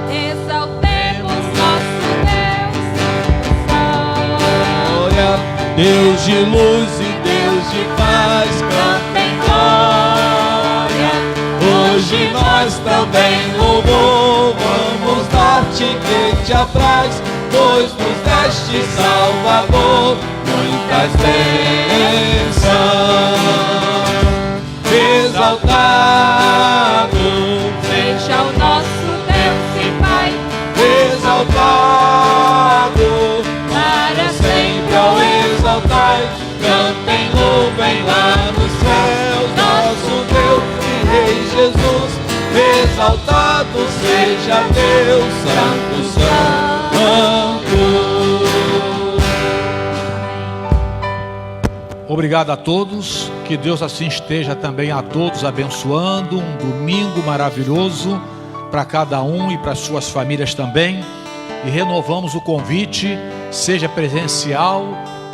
Speaker 1: exaltemos nosso Deus, Santo, Santo.
Speaker 2: Deus de luz e Deus de paz, cantem glória. Hoje nós também louvor, vamos dar-te que te apraz, pois nos deste Salvador muitas bênçãos. Exaltado
Speaker 1: Seja o nosso Deus e Pai,
Speaker 2: exaltado para sempre ao exaltai. Cantem, louvem lá nos céus, nosso Deus e Rei Jesus, exaltado seja Deus. Santo, Santo.
Speaker 3: Obrigado a todos, que Deus assim esteja também a todos abençoando, um domingo maravilhoso para cada um e para suas famílias também, e renovamos o convite, seja presencial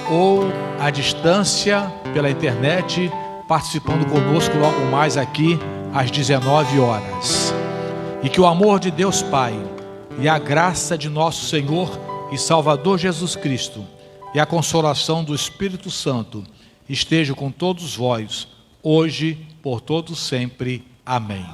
Speaker 3: ou à distância pela internet, participando conosco logo mais aqui às 19 horas. E que o amor de Deus Pai e a graça de nosso Senhor e Salvador Jesus Cristo e a consolação do Espírito Santo estejam com todos vós, hoje, por todos sempre. Amém.